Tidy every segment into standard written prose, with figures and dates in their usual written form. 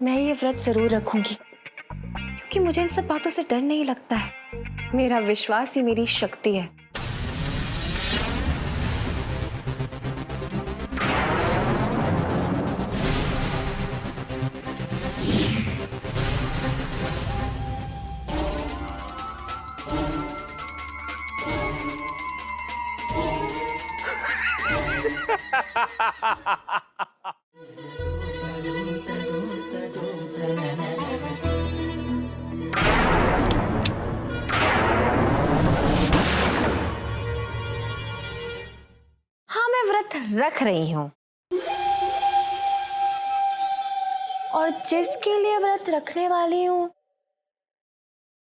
मैं ये व्रत जरूर रखूंगी क्योंकि मुझे इन सब बातों से डर नहीं लगता है। मेरा विश्वास ही मेरी शक्ति है। हाँ, मैं व्रत रख रही हूं और जिसके लिए व्रत रखने वाली हूं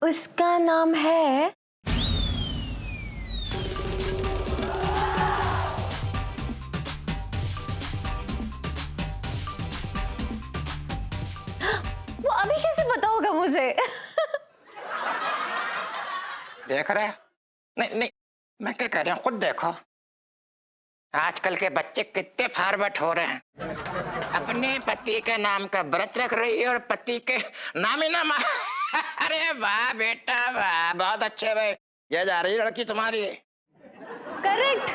उसका नाम है वो अभी कैसे पता होगा मुझे? देख रहे? नहीं नहीं, मैं क्या कह रहा हूँ खुद देखो। आजकल के बच्चे कितने फॉरवर्ड हो रहे हैं। अपने पति के नाम का व्रत रख रही है और पति के नाम ही नाम। अरे वाह बेटा वाह, बहुत अच्छे भाई। ये जा रही लड़की तुम्हारी। करेक्ट,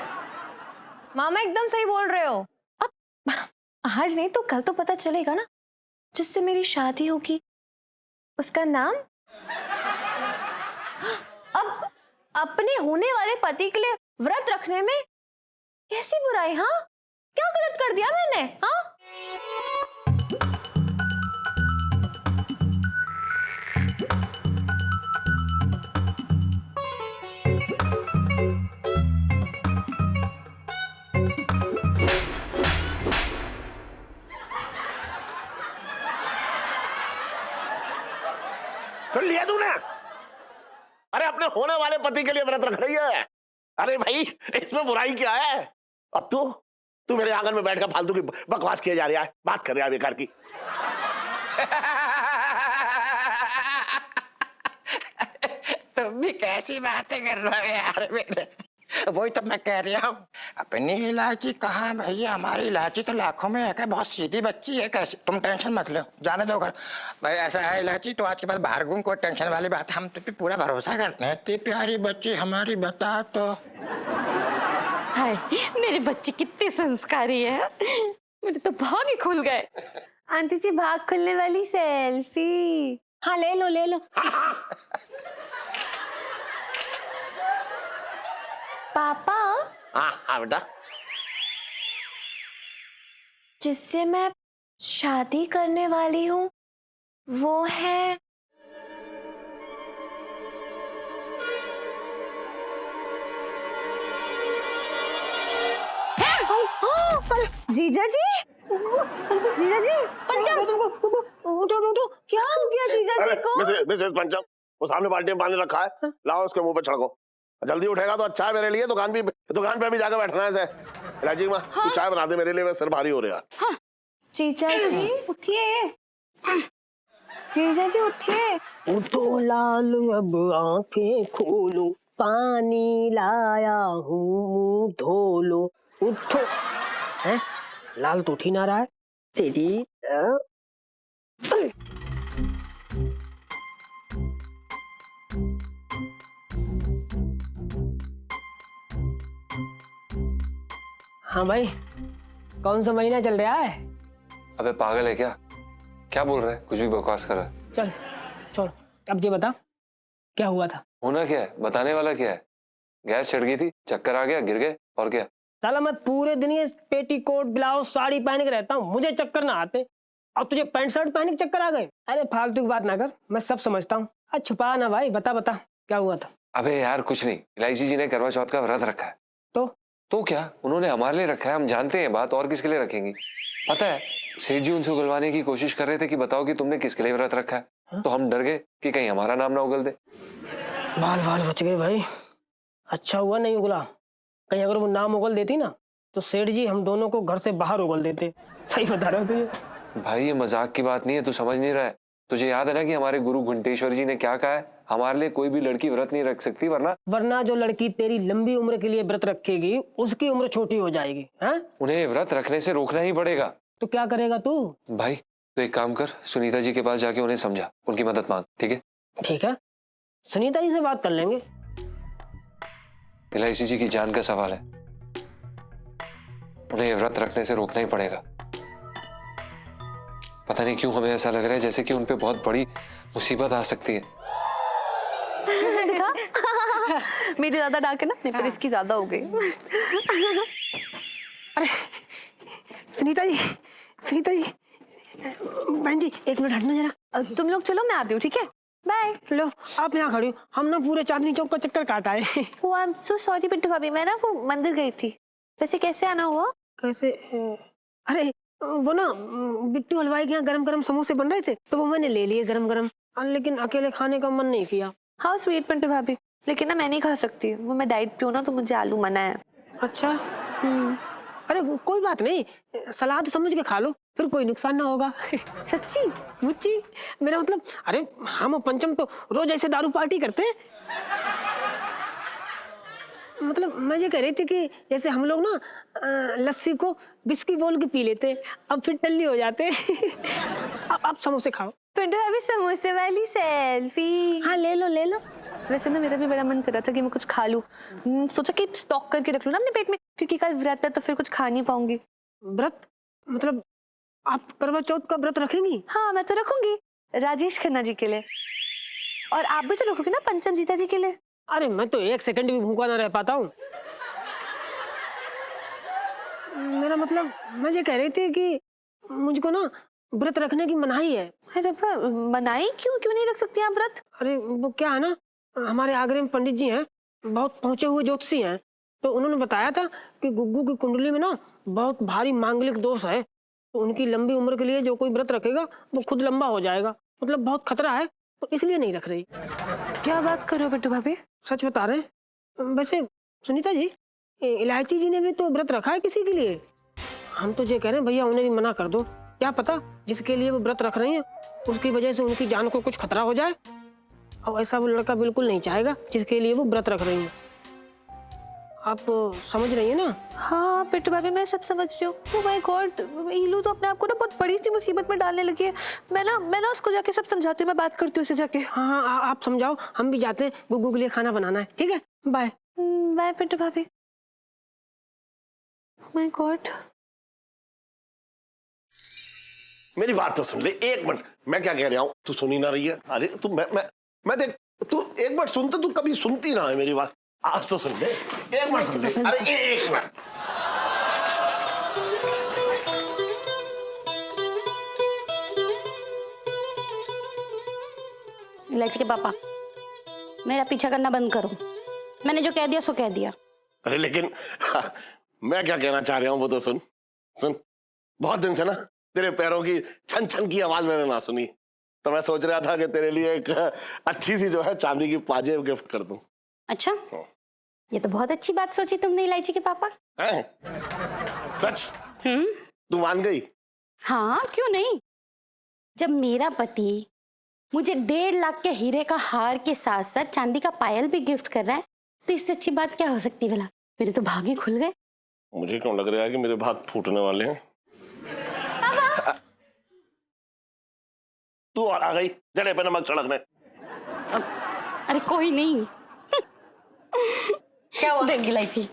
मामा एकदम सही बोल रहे हो। अब आज नहीं तो कल तो पता चलेगा ना, जिससे मेरी शादी होगी उसका नाम। अब अपने होने वाले पति के लिए व्रत रखने में कैसी बुराई? हाँ, क्या गलत कर दिया मैंने? हाँ, सुन लिया तूने? अरे अपने होने वाले पति के लिए व्रत रख रही है। अरे भाई, इसमें बुराई क्या है? अब तू मेरे आंगन में बैठकर फालतू की बकवास किए जा रहा है, बात कर रहा है बेकार की। तुम भी कैसी बातें कर रहे हो यार मेरे। वही तो मैं कह रहा हूँ, अपनी इलायची कहाँ भैया, हमारी इलायची तो लाखों में है, बहुत सीधी बच्ची है। कैसे? तुम टेंशन मत लो, जाने दो घर भाई। ऐसा है इलायची, तो आज के बाद बाहर घूम, कोई टेंशन वाली बात। हम तो पे पूरा भरोसा करते हैं। इतनी प्यारी बच्ची हमारी, बता तो। हाय, मेरे बच्चे कितने संस्कारी है। मेरे तो भाग ही खुल गए। आंटी जी, भाग खुलने वाली सेल्फी। हाँ, ले लो ले लो। पापा, हाँ बेटा। जिससे मैं शादी करने वाली हूँ वो है जीजा जी। जीजा जी, पंचम, उठो। क्या हो गया जीजा जी को? मिसेस पंचम, वो सामने बाल्टी में पानी रखा है, लाओ उसके मुंह पे छिड़को। जल्दी उठेगा तो अच्छा है मेरे लिए। दुकान पे भी जाकर बैठना है इसे। इलायची माँ, तू चाय बना दे मेरे लिए, मैं सिर भारी हो रहा है। जीजा जी उठिए। जीजा जी उठिए। उठो लाल अब आंखें खोलो, पानी लाया हूँ मुंह धो लो। उठो। हैं? लाल तो उठ ही ना रहा है तेरी। हाँ भाई, कौन सा महीना चल रहा है? अबे पागल है क्या? क्या बोल रहा है? कुछ भी बकवास कर रहा है। चल छोड़, अब ये बता क्या हुआ था? होना क्या है? बताने वाला क्या है? गैस चढ़ गई थी, चक्कर आ गया, गिर गए, और क्या? साला मैं पूरे दिन ये पेटीकोट ब्लाउज साड़ी पहन के रहता हूँ, मुझे चक्कर ना आते, और तुझे पैंट शर्ट पहन के चक्कर आ गए? अरे फालतू की बात ना कर, मैं सब समझता हूँ। अच्छा छुपा ना भाई, बता क्या हुआ था? अबे यार कुछ नहीं, इलायची जी ने करवा चौथ का व्रत रखा है। तो क्या, उन्होंने हमारे लिए रखा है, हम जानते हैं बात, और किसके लिए रखेंगी? पता है, सेठ जी उनसे उगलवाने की कोशिश कर रहे थे कि बताओ कि तुमने किसके लिए व्रत रखा है। तो हम डर गए कि कहीं हमारा नाम ना उगल दे। बाल बच गए भाई। अच्छा हुआ नहीं उगला, कहीं अगर वो नाम उगल देती ना तो सेठ जी हम दोनों को घर से बाहर उगल देते। सही बता रहे हो तुझे। भाई ये मजाक की बात नहीं है, तू समझ नहीं रहा है। तुझे याद है ना कि हमारे गुरु घुंटेश्वर जी ने क्या कहा है? हमारे लिए कोई भी लड़की व्रत नहीं रख सकती, वरना जो लड़की तेरी लंबी उम्र के लिए व्रत रखेगी उसकी उम्र छोटी हो जाएगी। हैं? उन्हें व्रत रखने से रोकना ही पड़ेगा। तो क्या करेगा तू? भाई तो एक काम कर, सुनीता जी के पास जाके उन्हें समझा, उनकी मदद मांग, ठीक है? ठीक है, सुनीता जी से बात कर लेंगे। इलायची जी की जान का सवाल है, उन्हें ये व्रत रखने से रोकना ही पड़ेगा। पता नहीं क्यों हमें ऐसा लग रहा है जैसे कि उन पे बहुत बड़ी मुसीबत आ सकती है। मेरी ज्यादा डाक है ना, मेरे पर इसकी ज्यादा हो गई। अरे सुनीता जी, सुनीता जी, बहन जी 1 मिनट हटना जरा। तुम लोग चलो, मैं आती हूँ, ठीक है? बाय। लो आप यहाँ खड़ी हो, हम ना पूरे चांदनी चौक का चक्कर काट आए। वो I am so sorry Pintu भाभी, मैं ना वो मंदिर गई थी। वैसे कैसे आना हुआ? कैसे? अरे वो ना बिट्टू हलवाई के यहाँ गरम गरम समोसे बन रहे थे, तो वो मैंने ले लिए गरम गरम, लेकिन अकेले खाने का मन नहीं किया। हाउ स्वीट पिंटू भाभी, लेकिन ना मैं नहीं खा सकती, वो मैं डाइट पे हूँ ना, तो मुझे आलू मना है। अच्छा। अरे कोई बात नहीं, सलाद समझ के खा लो, फिर कोई नुकसान ना होगा। सच्ची? मुच्ची, मेरा मतलब, अरे हम और पंचम तो रोज ऐसे दारू पार्टी करते हैं। मतलब मैं ये कह रही थी कि जैसे हम लोग ना लस्सी को बिस्की बोल के पी लेते, अब फिर टल्ली हो जाते। अब समोसे खाओ। पिंटू भाभी समोसे वाली सेल्फी। हाँ ले लो ले लो। वैसे ना मेरा भी बड़ा मन कर रहा था कि मैं कुछ खा लूं। सोचा कि स्टॉक करके रख लूं ना अपने पेट में, क्योंकि कल व्रत है तो फिर कुछ खा नहीं पाऊंगी। व्रत मतलब आप करवा चौथ का व्रत रखेंगी? हाँ मैं तो रखूंगी, राजेश खन्ना जी के लिए, और आप भी तो रखोगे ना पंचम जीता जी के लिए। अरे मैं तो 1 सेकंड भी भूखा ना रह पाता हूँ। मेरा मतलब मैं ये कह रही थी कि मुझको ना व्रत रखने की मनाही है। अरे मनाई क्यों नहीं रख सकती आप व्रत? अरे वो क्या है ना, हमारे आगरे में पंडित जी हैं, बहुत पहुंचे हुए ज्योतिषी हैं, तो उन्होंने बताया था कि गुग्गू की कुंडली में ना बहुत भारी मांगलिक दोष है, तो उनकी लंबी उम्र के लिए जो कोई व्रत रखेगा वो खुद लंबा हो जाएगा, मतलब बहुत खतरा है, तो इसलिए नहीं रख रही। क्या बात कर रहे हो बिट्टू भाभी? सच बता रहे हैं। वैसे सुनीता जी, इलायची जी ने भी तो व्रत रखा है किसी के लिए। हम तो ये कह रहे हैं भैया उन्हें भी मना कर दो, क्या पता जिसके लिए वो व्रत रख रही हैं उसकी वजह से उनकी जान को कुछ खतरा हो जाए, और ऐसा वो लड़का बिल्कुल नहीं चाहेगा जिसके लिए वो व्रत रख रही हैं। आप समझ रही हैं ना? हाँ पिट्टू भाभी मैं सब समझ रही हूँ। ओह माय गॉड, ईलू तो अपने आप को ना बहुत बड़ी सी मुसीबत में डालने लगी है। मैं ना उसको जाके सब समझाती हूँ, मैं बात करती हूँ उससे जाके। हाँ आप समझाओ, हम भी जाते हैं, गुग्गू के लिए खाना बनाना है। ठीक है, बाय। बाय पिट्टू भाभी। My God. मेरी बात तो सुन ले, 1 मिनट, मैं क्या कह रहा हूँ तू सुनी ना रही है? अरे तू मैं देख, तू एक मिनट सुन, तो तू कभी सुनती ना है मेरी बात। आज तो सुन ले, 1 मिनट सुन ले। अरे 1 मिनट। इलायची के पापा, मेरा पीछा करना बंद करो। मैंने जो कह दिया सो कह दिया। अरे लेकिन मैं क्या कहना चाह रहा हूँ वो तो सुन। बहुत दिन से ना तेरे पैरों की छन छन की आवाज मैंने ना सुनी, तो मैं सोच रहा था कि तेरे लिए एक अच्छी सी जो है चांदी की पाजेब गिफ्ट कर दूं। अच्छा, ये तो बहुत अच्छी बात सोची तुमने इलायची के पापा। हैं? सच? तू मान गई? हाँ क्यों नहीं। जब मेरा पति मुझे 1.5 लाख के हीरे का हार के साथ साथ चांदी का पायल भी गिफ्ट कर रहा है, तो इससे अच्छी बात क्या हो सकती है भला। मेरे तो भाग ही खुल गए। मुझे क्यों लग रहा है कि मेरे भाग फूटने वाले हैं। तू और आ गई जड़े पे नमक छिड़कने। अरे कोई नहीं। क्या हुआ? देख इलायची,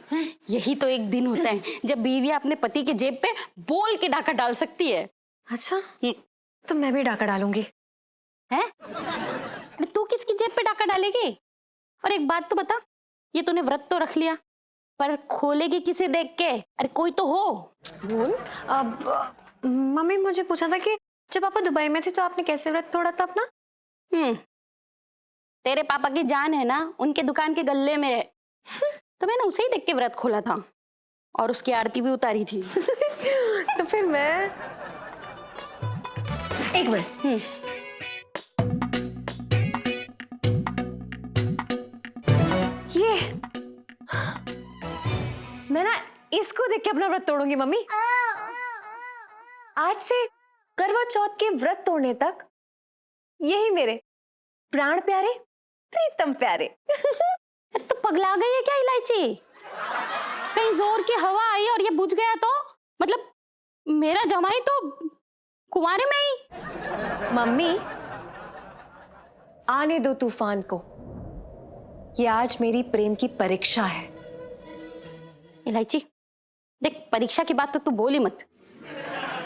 यही तो एक दिन होता है जब बीवी अपने पति के जेब पे बोल के डाका डाल सकती है। अच्छा, तो मैं भी डाका डालूंगी। हैं? अरे तू किसकी जेब पे डाका डालेगी? और एक बात तो बता, ये तूने व्रत तो रख लिया, पर खोलेगी किसे देख के? अरे कोई तो हो। बोल। अब मम्मी मुझे पूछा था कि जब पापा दुबई में थे तो आपने कैसे व्रत तोड़ा था अपना? तेरे पापा की जान है ना उनके दुकान के गल्ले में है। तो मैंने उसे ही देख के व्रत खोला था और उसकी आरती भी उतारी थी। तो फिर मैं 1 मिनट। ये मैं ना इसको देख के अपना व्रत तोड़ूंगी मम्मी। आज से करवा चौथ के व्रत तोड़ने तक यही मेरे प्राण प्यारे, प्रीतम प्यारे। अरे तो पगला गई है क्या इलायची? कहीं जोर की हवा आई और ये बुझ गया तो मतलब मेरा जमाई तो कुंवारे में ही। मम्मी, आने दो तूफान को। ये आज मेरी प्रेम की परीक्षा है। इलायची, देख परीक्षा की बात तो तू बोली मत।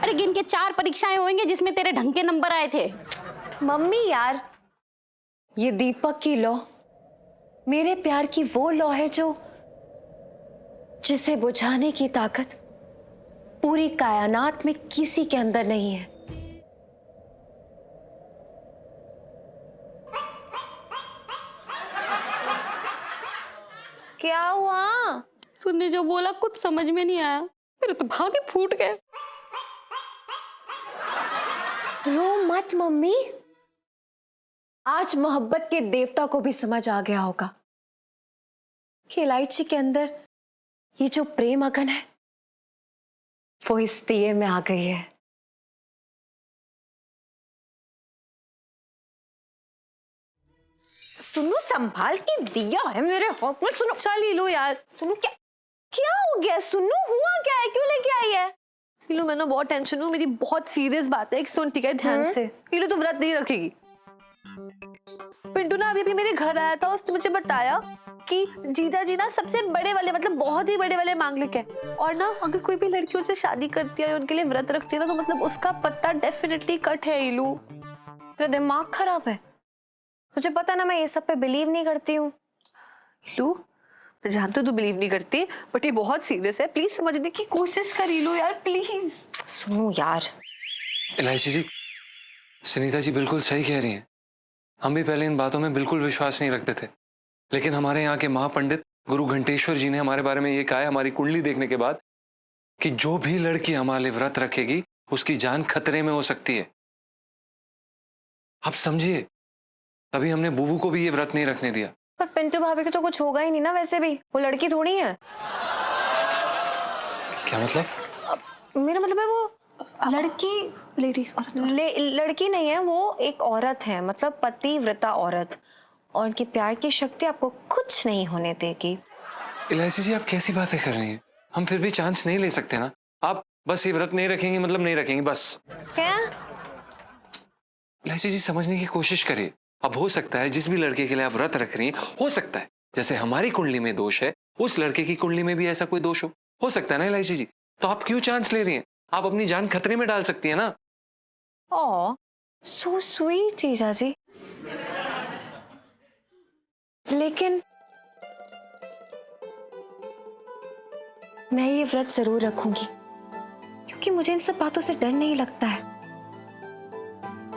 अरे गिन के 4 परीक्षाएं होंगे जिसमें तेरे ढंग के नंबर आए थे। मम्मी यार, ये दीपक की लौ मेरे प्यार की वो लौ है जिसे बुझाने की ताकत पूरी कायनात में किसी के अंदर नहीं है। क्या हुआ? तूने जो बोला कुछ समझ में नहीं आया, मेरे तो भागे फूट गए। रो मत मम्मी, आज मोहब्बत के देवता को भी समझ आ गया होगा कि इलायची के अंदर ये जो प्रेम अगन है वो इस दिए में आ गई है। सुनो, संभाल के दिया है मेरे हाथ में। सुनो, चल लो यार। सुनो, क्या क्या हो गया? सुनो, हुआ क्या है? क्यों लेके आई है? लो, मैं ना बहुत टेंशन हूँ, मेरी बहुत सीरियस बात है। एक सुन, ठीक है, ध्यान से। लो, तो व्रत नहीं रखेगी। पिंटू ना अभी मेरे घर आया था, उसने मुझे बताया कि जीजा जी ना सबसे बड़े वाले, मतलब बहुत ही बड़े वाले मांगलिक है, और ना अगर कोई भी लड़की उनसे शादी करती है, उनके लिए व्रत रखती है ना, तो मतलब उसका पत्ता डेफिनेटली कट है। इलू, तेरा दिमाग खराब है। तुझे पता ना मैं ये सब पे बिलीव नहीं करती हूँ। इलू, मैं जानती हूँ तू बिलीव नहीं करती, बट ये बहुत सीरियस है। प्लीज समझने की कोशिश कर इलू यार, प्लीज। सुनो यार। इलायची जी, सुनीता जी बिल्कुल सही कह रही हैं। हम भी पहले इन बातों में बिल्कुल विश्वास नहीं रखते थे, लेकिन हमारे यहाँ के महापंडित गुरु घंटेश्वर जी ने हमारे बारे में ये कहा है हमारी कुंडली देखने के बाद कि जो भी लड़की हमारे व्रत रखेगी उसकी जान खतरे में हो सकती है। आप समझिए, तभी हमने बूबू को भी ये व्रत नहीं रखने दिया। पर पिंटू भाभी को तो कुछ होगा ही नहीं ना, वैसे भी वो लड़की थोड़ी है। क्या मतलब? मेरा मतलब है वो लड़की, लेडीज लड़की नहीं है, वो एक औरत है, मतलब पतिव्रता औरत, और उनकी प्यार की शक्ति आपको कुछ नहीं होने देगी। इलायची जी, आप कैसी बातें कर रही हैं? हम फिर भी चांस नहीं ले सकते ना? आप बस ये व्रत नहीं रखेंगे मतलब नहीं रखेंगे, बस। क्या? इलायची जी, समझने की कोशिश करिए। अब हो सकता है जिस भी लड़के के लिए आप व्रत रख रही हैं, हो सकता है जैसे हमारी कुंडली में दोष है, उस लड़के की कुंडली में भी ऐसा कोई दोष हो सकता है ना इलायची जी? तो आप क्यों चांस ले रही हैं? आप अपनी जान खतरे में डाल सकती है ना। ओह, सो स्वीट जीजा जी। लेकिन मैं ये व्रत जरूर रखूंगी, क्योंकि मुझे इन सब बातों से डर नहीं लगता है।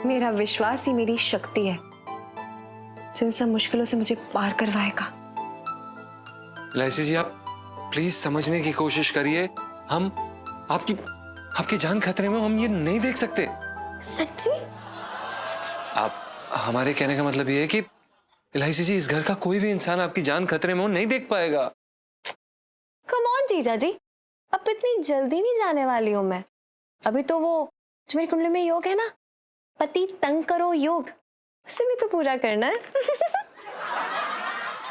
मेरा विश्वास ही मेरी शक्ति है जो इन सब मुश्किलों से मुझे पार करवाएगा। इलायची जी, आप प्लीज समझने की कोशिश करिए। हम आपकी जान खतरे में, हम ये नहीं देख सकते। सच्ची? आप, हमारे कहने का मतलब ये है कि इलायची जी, इस घर का कोई भी इंसान आपकी जान खतरे में हो नहीं देख पाएगा। कम ऑन जीजा जी, अब इतनी जल्दी नहीं जाने वाली हूं मैं। अभी तो वो जो मेरी कुंडली में योग है ना, पति तंग करो योग, उसे भी तो पूरा करना है।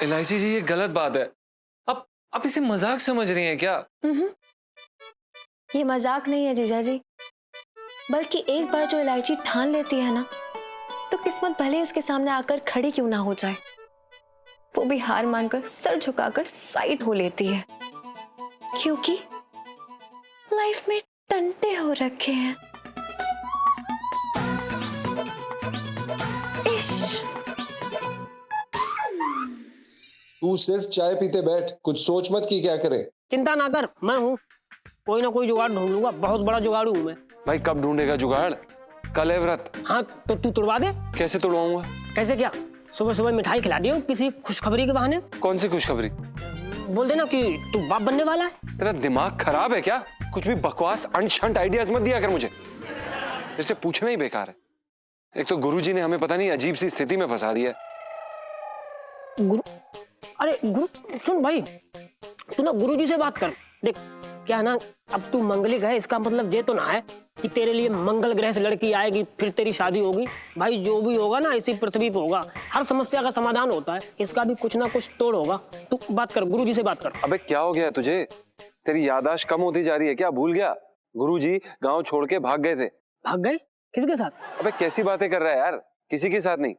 इलायची जी, ये गलत बात है। आप इसे मजाक समझ रही हैं क्या? ये मजाक नहीं है जीजा जी, बल्कि एक बार जो इलायची ठान लेती है ना, तो किस्मत भले ही उसके सामने आकर खड़ी क्यों ना हो जाए, वो भी हार मानकर सर झुकाकर साइड हो लेती है, क्योंकि लाइफ में टंटे हो रखे हैं। इश्क। तू सिर्फ चाय पीते बैठ, कुछ सोच मत कि क्या करे। चिंता ना कर, मैं हूँ, कोई ना कोई जुगाड़ ढूंढ लूंगा। बहुत बड़ा जुगाड़ू हूँ मैं। भाई, कब ढूंढेगा जुगाड़? कल है व्रत। हाँ, तो तू तुड़वा दे। कैसे तोड़वाऊंगा? कैसे क्या? सुबह सुबह मिठाई खिला दियो किसी खुशखबरी के बहाने। कौन सी खुशखबरी? बोल देना कि तू बाप बनने वाला है। तेरा दिमाग खराब है क्या? कुछ भी बकवास अनशंट आइडियाज मत दिया कर मुझे। तेरे से पूछना ही बेकार है। एक तो गुरुजी ने हमें पता नहीं अजीब सी स्थिति में फंसा दिया। अरे गुरु, सुन भाई, तू ना गुरुजी से बात कर। देख क्या ना, अब तू मंगलिक है, इसका मतलब ये तो ना है कि तेरे लिए मंगल ग्रह से लड़की आएगी फिर तेरी शादी होगी। भाई जो भी होगा ना इसी पृथ्वी पे होगा। हर समस्या का समाधान होता है, इसका भी कुछ ना कुछ तोड़ होगा। तू बात कर, गुरुजी से बात कर। अबे क्या हो गया तुझे? तेरी याददाश्त कम होती जा रही है क्या? भूल गया? गुरुजी गांव छोड़ के भाग गए थे। भाग गए? किसके साथ? अबे कैसी बातें कर रहा है यार, किसी के साथ नहीं।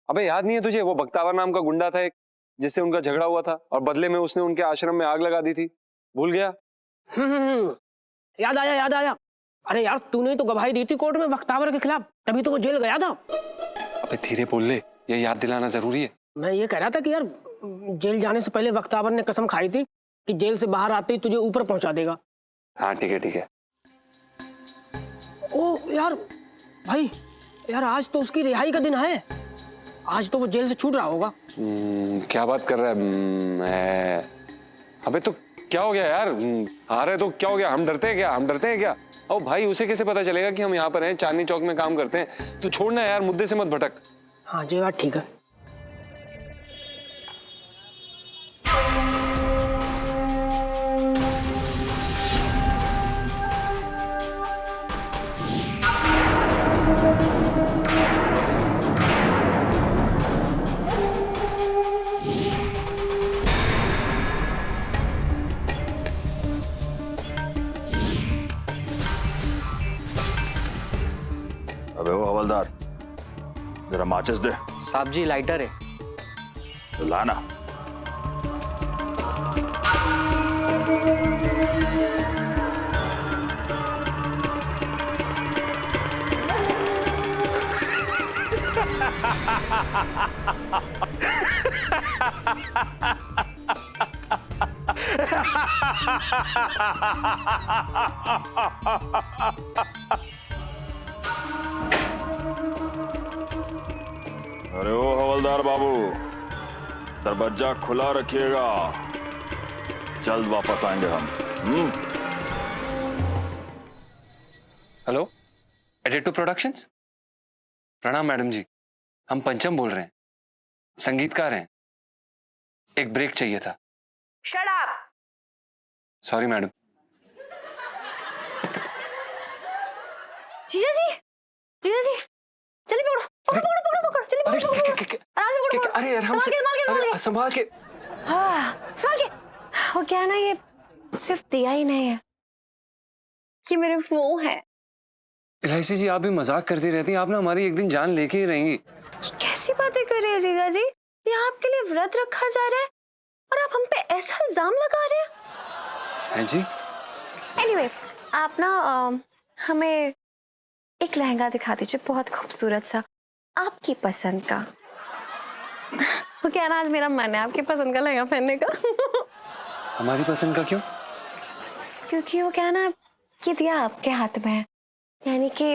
अबे याद नहीं है तुझे वो बख्तावर नाम का गुंडा था एक, जिससे उनका झगड़ा हुआ था और बदले में उसने उनके आश्रम में आग लगा दी थी, भूल गया? याद आया, याद आया। अरे यार तूने तो गवाही दी थी कोर्ट में बख्तावर के खिलाफ, तभी तो वो जेल गया था। अबे धीरे बोल ले, ये याद दिलाना जरूरी है। मैं ये कह रहा था कि यार जेल जाने से पहले बख्तावर ने कसम खाई थी कि जेल से बाहर आते ही तुझे ऊपर पहुंचा देगा। हाँ ठीक है ठीक है। ओ यार भाई, यार आज तो उसकी रिहाई का दिन है, आज तो वो जेल से छूट रहा होगा। क्या बात कर रहा है? अबे तो क्या हो गया यार, आ रहे तो क्या हो गया? हम डरते हैं क्या? हम डरते हैं क्या? ओ भाई उसे कैसे पता चलेगा कि हम यहाँ पर हैं, चांदनी चौक में काम करते हैं? तू छोड़ना यार, मुद्दे से मत भटक। हाँ ये बात ठीक है। अबे वो हवलदार, जरा माचिस दे। साहब जी लाइटर है। तो लाना। अरे ओ हवलदार बाबू, दरवाजा खुला रखिएगा, जल्द वापस आएंगे हम। हेलो, एडिटो प्रोडक्शंस। प्रणाम मैडम जी, हम पंचम बोल रहे हैं, संगीतकार हैं। एक ब्रेक चाहिए था। Shut up. Sorry madam. जीजा जी, जीजा जी, जल्दी पकड़ो, पकड़ो पकड़ो पकड़ो पकड़ो, जल्दी पकड़ो पकड़ो, आराम से पकड़ो। अरे आराम से, अरे संभाल के। हाँ संभाल के। वो क्या है ना, ये सिर्फ दिया ही नहीं है, ये मेरे वो है। इलायची जी आप भी मजाक करती रहती हैं, आप ना हमारी एक दिन जान लेके ही रहेंगी। कैसी बातें कर रहे हैं जीजा जी, ये आपके लिए व्रत रखा जा रहा है और आप हम पे ऐसा इल्जाम लगा रहे हैं। हैं जी? एनीवे, आप ना हमें एक लहंगा दिखा दीजिए, बहुत खूबसूरत सा, आपकी पसंद का। वो क्या ना, आज मेरा मन है आपकी पसंद का लहंगा पहनने का। हमारी पसंद का क्यों? क्योंकि वो क्या ना, ये दिया आपके हाथ में है, यानी कि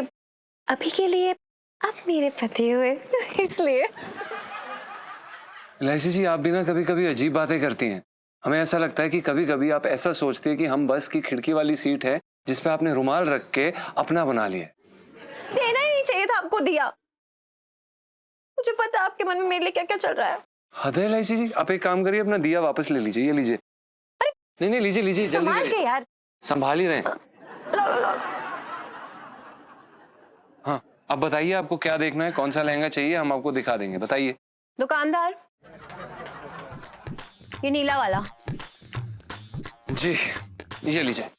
अभी के लिए आप मेरे पति हुए, इसलिए। इलायची जी आप भी ना कभी कभी अजीब बातें करती हैं। हमें ऐसा लगता है कि कभी कभी आप ऐसा सोचते हैं कि हम बस की खिड़की वाली सीट है जिसपे आपने रुमाल रख के अपना बना लिया। देना ही नहीं चाहिए था आपको दिया, मुझे पता है आपके मन में मेरे लिए क्या क्या चल रहा है। हद है इलायची जी, आप एक काम करिए, अपना दिया वापस ले लीजिए, ये लीजिए। नहीं नहीं लीजिए लीजिए, जल्दी संभाल के करिए। यार। संभाल ही रहे हैं। हाँ अब बताइए आपको क्या देखना है, कौन सा लहंगा चाहिए, हम आपको दिखा देंगे, बताइए। दुकानदार, ये नीला वाला। जी ये लीजिए।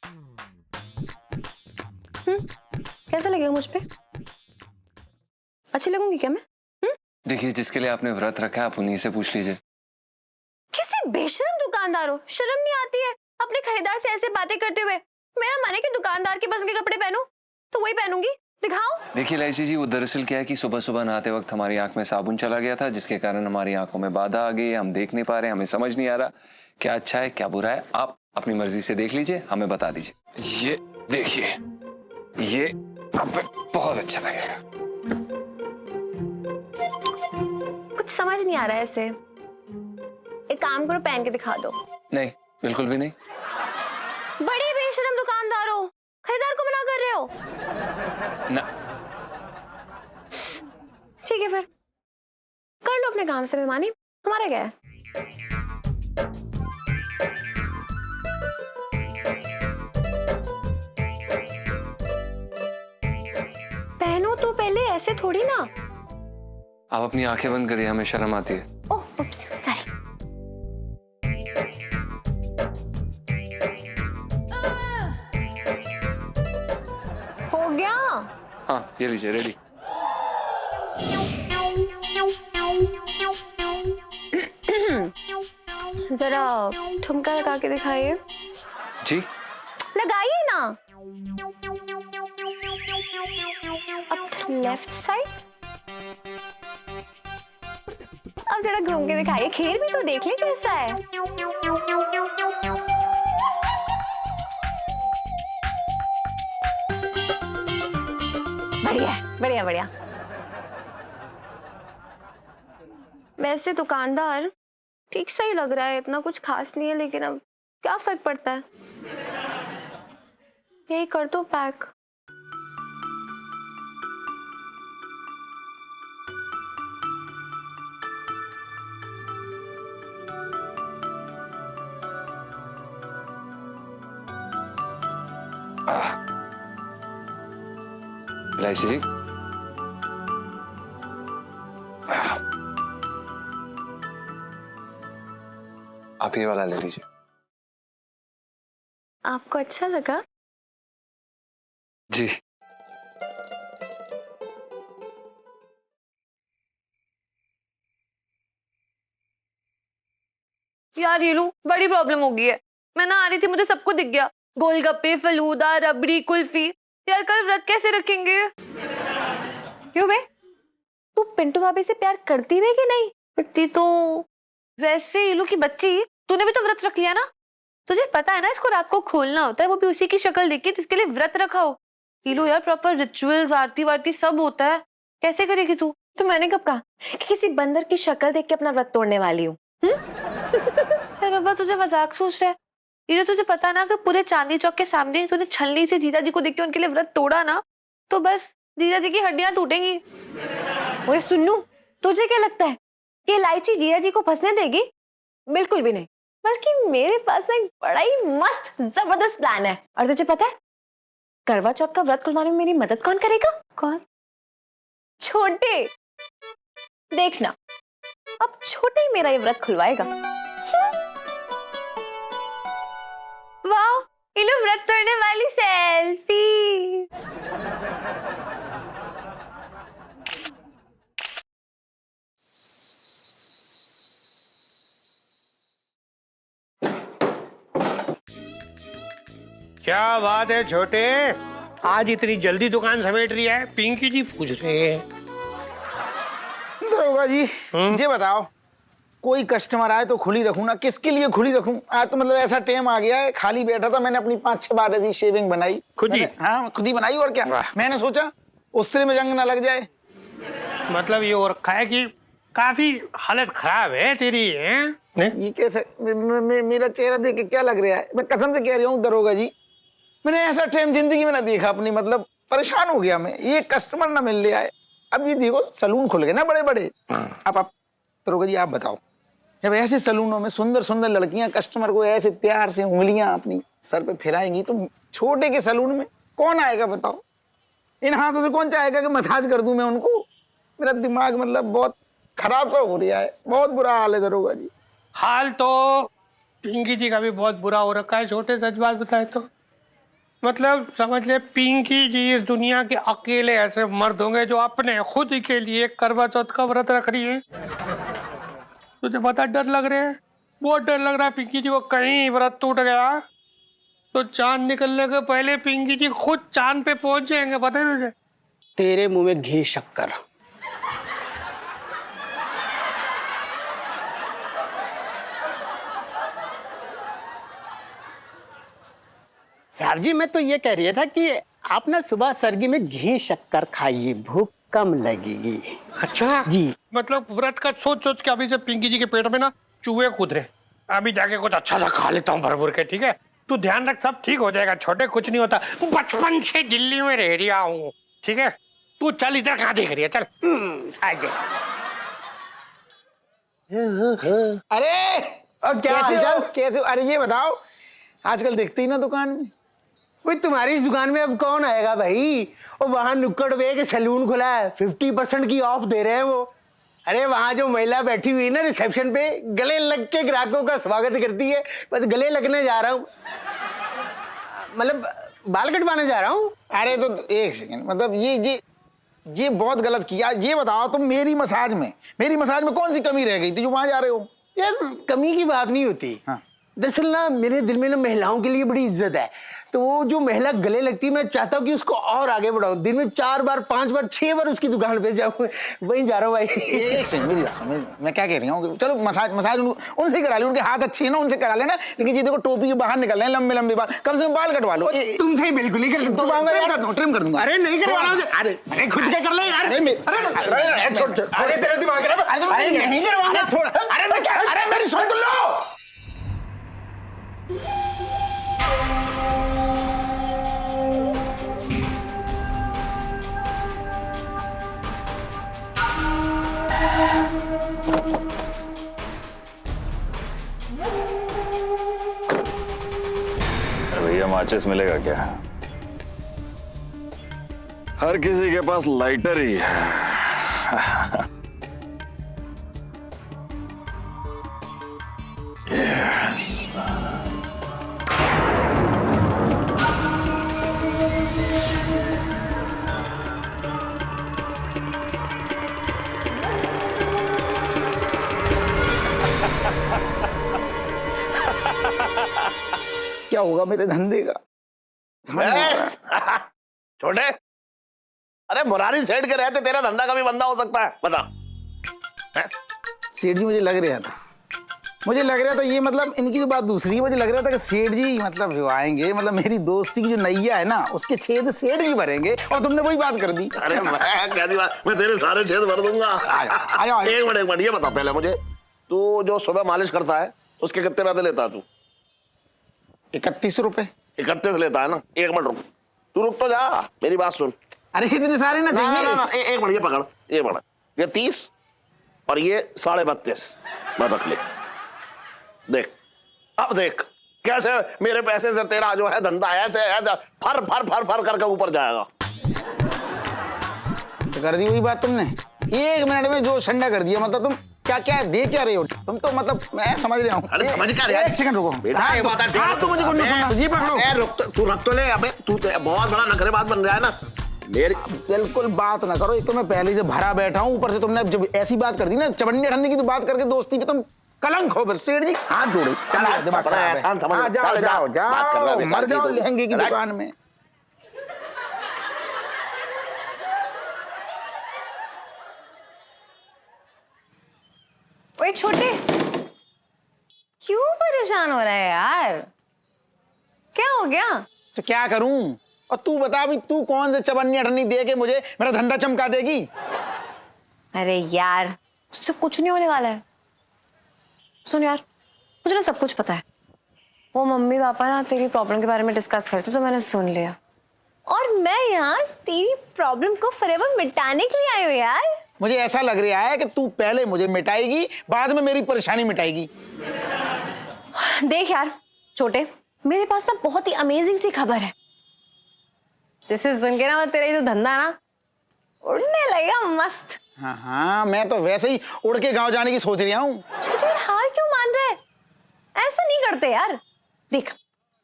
कैसा लगेगा मुझ पे? अच्छी लगूंगी क्या मैं? देखिए जिसके लिए आपने व्रत रखा है आप उन्हीं से पूछ लीजिए। किसी बेशरम दुकानदार हो, शर्म नहीं आती है अपने खरीदार से ऐसे बातें करते हुए? मेरा मन है कि दुकानदार के पसंद के कपड़े पहनूं, तो वही पहनूंगी, दिखाओ। देखिए इलायची जी, वो दरअसल क्या है कि सुबह सुबह नहाते वक्त हमारी आंख में साबुन चला गया था, जिसके कारण हमारी आंखों में बाधा आ गई है, हम देख नहीं पा रहे, हमें समझ नहीं आ रहा क्या अच्छा है क्या बुरा है। आप अपनी मर्जी से देख लीजिए, हमें बता दीजिए। ये देखिए, ये आप पे बहुत अच्छा लगेगा। कुछ समझ नहीं आ रहा है ऐसे, एक काम करो पहन के दिखा दो। नहीं बिल्कुल भी नहीं। बड़े बेशरम दुकानदार हो, खरीदार को मना कर रहे हो। ना ठीक है फिर कर लो अपने काम से, बेईमानी हमारा क्या है। पहनो तो पहले, ऐसे थोड़ी ना। आप अपनी आंखें बंद करिए, हमें शर्म आती है। ओह उप्स, सॉरी। हो गया, हाँ ये लीजिए, रेडी। जरा ठुमका लगा के दिखाइए। जी लगाइए ना। अब लेफ्ट साइड। अब जरा घूम के दिखाइए, खेल भी तो देख ले कैसा है। बढ़िया बढ़िया बढ़िया। वैसे दुकानदार ठीक सही लग रहा है, इतना कुछ खास नहीं है, लेकिन अब क्या फर्क पड़ता है। यही कर दो पैक। इलायची जी, आप ये वाला ले लीजिए। आपको अच्छा लगा? जी। यार ये लो, बड़ी प्रॉब्लम हो गई है। मैं ना आ रही थी, मुझे सब कुछ दिख गया, गोलगप्पे, फलूदा, रबड़ी, कुल्फी। यार कल व्रत कैसे रखेंगे? क्यों बे? तू पिंटू भाभी से प्यार करती है कि नहीं? करती तो। वैसे ये लो की बच्ची, तूने भी तो व्रत रख लिया ना? तुझे पता है ना इसको रात को खोलना होता है, वो भी उसी की शक्ल देख के जिसके लिए व्रत रखा हो। ये लो यार, प्रॉपर रिचुअल्स, आरती वारती सब होता है। कैसे करेगी तू? तो मैंने कब कहा कि किसी बंदर की शक्ल देख के अपना व्रत तोड़ने वाली हूँ? यार बाबा, तुझे मजाक सोच रहा है? ये तुझे पता ना कि पूरे चांदी चौक के सामने तूने छलनी से जीजा जी को देख के उनके लिए व्रत तोड़ा ना, तो बस जीजा जी की हड्डियां टूटेंगी। ओए सुन्नू, तुझे क्या लगता है कि इलायची जीजा जी को फंसने देगी? बिल्कुल भी नहीं। बल्कि मेरे पास ना एक बड़ा ही मस्त जबरदस्त प्लान है। और तुझे पता है करवा चौथ का व्रत खुलवाने में मेरी मदद कौन करेगा? कौन? छोटे। देखना, अब छोटे ही मेरा ये व्रत खुलवाएगा। वाह, ये लो व्रत तोड़ने वाली सेल्फी। क्या बात है छोटे, आज इतनी जल्दी दुकान समेट रही है? पिंकी जी पूछ रहे हैं। दरोगा जी, ये बताओ, कोई कस्टमर आए तो खुली रखूं ना, किसके लिए खुली रखूं? आज तो मतलब ऐसा टाइम आ गया है, खाली बैठा था, मैंने अपनी 5-6 बार ऐसी शेविंग बनाई खुद ही? हाँ खुद ही बनाई। और क्या, मैंने सोचा उस्ते में जंग ना लग जाए। मतलब ये हो रखा है कि काफी हालत खराब है तेरी, हैं? ये कैसे मेरा चेहरा देख के क्या लग रहा है? मैं कसम से कह रही हूँ दरोगा जी, मैंने ऐसा टाइम जिंदगी में ना देखा अपनी। मतलब परेशान हो गया मैं, ये कस्टमर ना मिल रहा है। अब ये देखो सलून खुल गए ना बड़े बड़े। अब आप दरोगा जी आप बताओ, जब ऐसे सलूनों में सुंदर सुंदर लड़कियां कस्टमर को ऐसे प्यार से उंगलियां अपनी सर पे फिराएंगी, तो छोटे के सलून में कौन आएगा बताओ? इन हाथों से कौन चाहेगा कि मसाज कर दूं मैं उनको? मेरा दिमाग मतलब बहुत खराब सा हो रहा है, बहुत बुरा हाल है दरोगा जी। हाल तो पिंकी जी का भी बहुत बुरा हो रखा है छोटे, सच बात बताए तो। मतलब समझ ले, पिंकी जी इस दुनिया के अकेले ऐसे मर्द होंगे जो अपने खुद के लिए करवा चौथ का व्रत रख रही है। तुझे पता डर लग रहा है, बहुत डर लग रहा है पिंकी जी को कहीं व्रत टूट गया तो चांद निकलने के पहले पिंकी जी खुद चांद पे पहुंच जाएंगे, पता है तुझे? तेरे मुंह में घी शक्कर। साहब जी, मैं तो ये कह रहा था कि आप ना सुबह सरगी में घी शक्कर खाइए, भूख कम लगेगी। अच्छा जी। मतलब व्रत का सोच सोच के अभी से पिंकी जी के पेट में ना चूहे कूद रहे। अभी जाके कुछ अच्छा सा खा लेता हूँ भर भर के, ठीक है? तू ध्यान रख, सब ठीक हो जाएगा छोटे, कुछ नहीं होता। बचपन से दिल्ली में रह रहा हूँ, ठीक है? तू चल, इधर कहाँ देख रही है? चल आगे। अरे क्या हालचाल? कैसे? अरे ये बताओ, आजकल देखते ही ना दुकान में। भाई तुम्हारी इस दुकान में अब कौन आएगा भाई? और वहां नुक्कड़ पे एक सैलून खुला है, 50% की ऑफ दे रहे हैं वो। अरे वहां जो महिला बैठी हुई है ना रिसेप्शन पे, गले लग के ग्राहकों का स्वागत करती है। बस गले लगने जा रहा हूँ। मतलब बाल कटवाने जा रहा हूँ। अरे तो एक सेकंड, मतलब ये बहुत गलत किया। ये बताओ तुम मेरी मसाज में कौन सी कमी रह गई थी जो वहां जा रहे हो? यार कमी की बात नहीं होती। हाँ। दरअसल ना मेरे दिल में ना महिलाओं के लिए बड़ी इज्जत है, तो वो जो महिला गले लगती है मैं चाहता हूँ कि उसको और आगे बढ़ाऊं। दिन में 4 बार 5 बार 6 बार उसकी दुकान पे जाऊँ, वहीं जा रहा हूँ भाई। एक सेकंड मेरी बात सुनो, मैं क्या कह रही हूँ, चलो मसाज उनसे ही करा लो, उनके हाथ अच्छे हैं ना, उनसे करा लेना। लेकिन ये देखो टोपी के बाहर निकल रहे हैं लंबे लंबे बाल, कम से कम बाल कटवा लो। तुमसे बिल्कुल नहीं ट्रिम कर दूंगा। अरे नहीं करवाना। अरे खुद क्या कर ले यार। अरे तेरा दिमाग खराब है। अरे नहीं करवाना, छोड़। अरे मेरी सुन तो लो। भैया माचिस मिलेगा क्या? हर किसी के पास लाइटर ही है। यस। क्या होगा मेरे धंधे का? छोटे, अरे मुरारी सेठ के रहते तेरा धंधा कभी बंदा हो सकता है? बता। सेठ जी मुझे लग रहा था ये, मतलब इनकी तो बात दूसरी है। मुझे लग रहा था कि सेठ जी मतलब विवाहेंगे, मतलब मेरी दोस्ती की जो नैया है ना उसके छेद सेठ जी भरेंगे, और तुमने वही बात कर दी। अरे मैं क्या दी बात, मैं तेरे सारे छेद भर दूंगा। आया। एक मिनट ये बता पहले मुझे, तू जो सुबह मालिश करता है उसके कितने पैसे लेता है तू? 31 रुपए। 31 लेता है ना? एक मिनट रुक, तू रुक तो जा, मेरी बात सुन। अरे इतने सारे ना चाहिए। ना, एक मिनट, ये पकड़, ये 30 और ये 32.5 मैं रख ले। देख, अब देख कैसे मेरे पैसे से तेरा जो है धंधा ऐसे फर फर फर फर करके ऊपर जाएगा। तो कर दी वही बात तुमने, 1 मिनट में जो ठंडा कर दिया। मतलब तुम क्या दे क्या रहे हो तुम? तो मतलब मैं समझ रहा हूँ। अरे समझ क्या रहे? एक सेकंड रुको बेटा, ये बात है। हाँ, तो मुझे नहीं सुनना। ये पकड़ो। तू रख तो ले। अबे तू बहुत बड़ा नखरेबाज बन रहा है ना। मेरी बिल्कुल बात ना करो, एक तो मैं पहले से भरा बैठा हूँ, ऊपर से तुमने जब ऐसी बात कर दी ना, चवन्नी ठंडी की तो बात करके दोस्ती पे तुम कलंक हो। सेठ जी हाथ जोड़े, चल दिमाग खराब है। एहसान समझ। हाँ, जाओ मर जाओ लहंगे की दुकान में। ओए छोटे, क्यों परेशान हो रहा है यार? क्या हो गया? तो क्या करूं? और तू बता, अभी तू कौन से चवन्नी अठन्नी दे के मुझे मेरा धंधा चमका देगी? अरे यार उससे कुछ नहीं होने वाला है। सुन यार, मुझे ना सब कुछ पता है। वो मम्मी पापा ना तेरी प्रॉब्लम के बारे में डिस्कस करते तो मैंने सुन लिया, और मैं यहाँ तेरी प्रॉब्लम को फॉरएवर मिटाने के लिए आई हूँ यार। मुझे ऐसा लग रहा है कि तू पहले मुझे मिटाएगी, बाद में मेरी परेशानी मिटाएगी। देख यार छोटे, मेरे पास ना बहुत ही अमेजिंग सी खबर है, जिसे सुन के ना तेरा ये जो धंधा ना उड़ने लगेगा मस्त। हाँ, मैं तो वैसे ही उड़ के गांव जाने की सोच रहा हूँ। छोटे यार हार क्यों मान रहे? ऐसा नहीं करते यार। देख,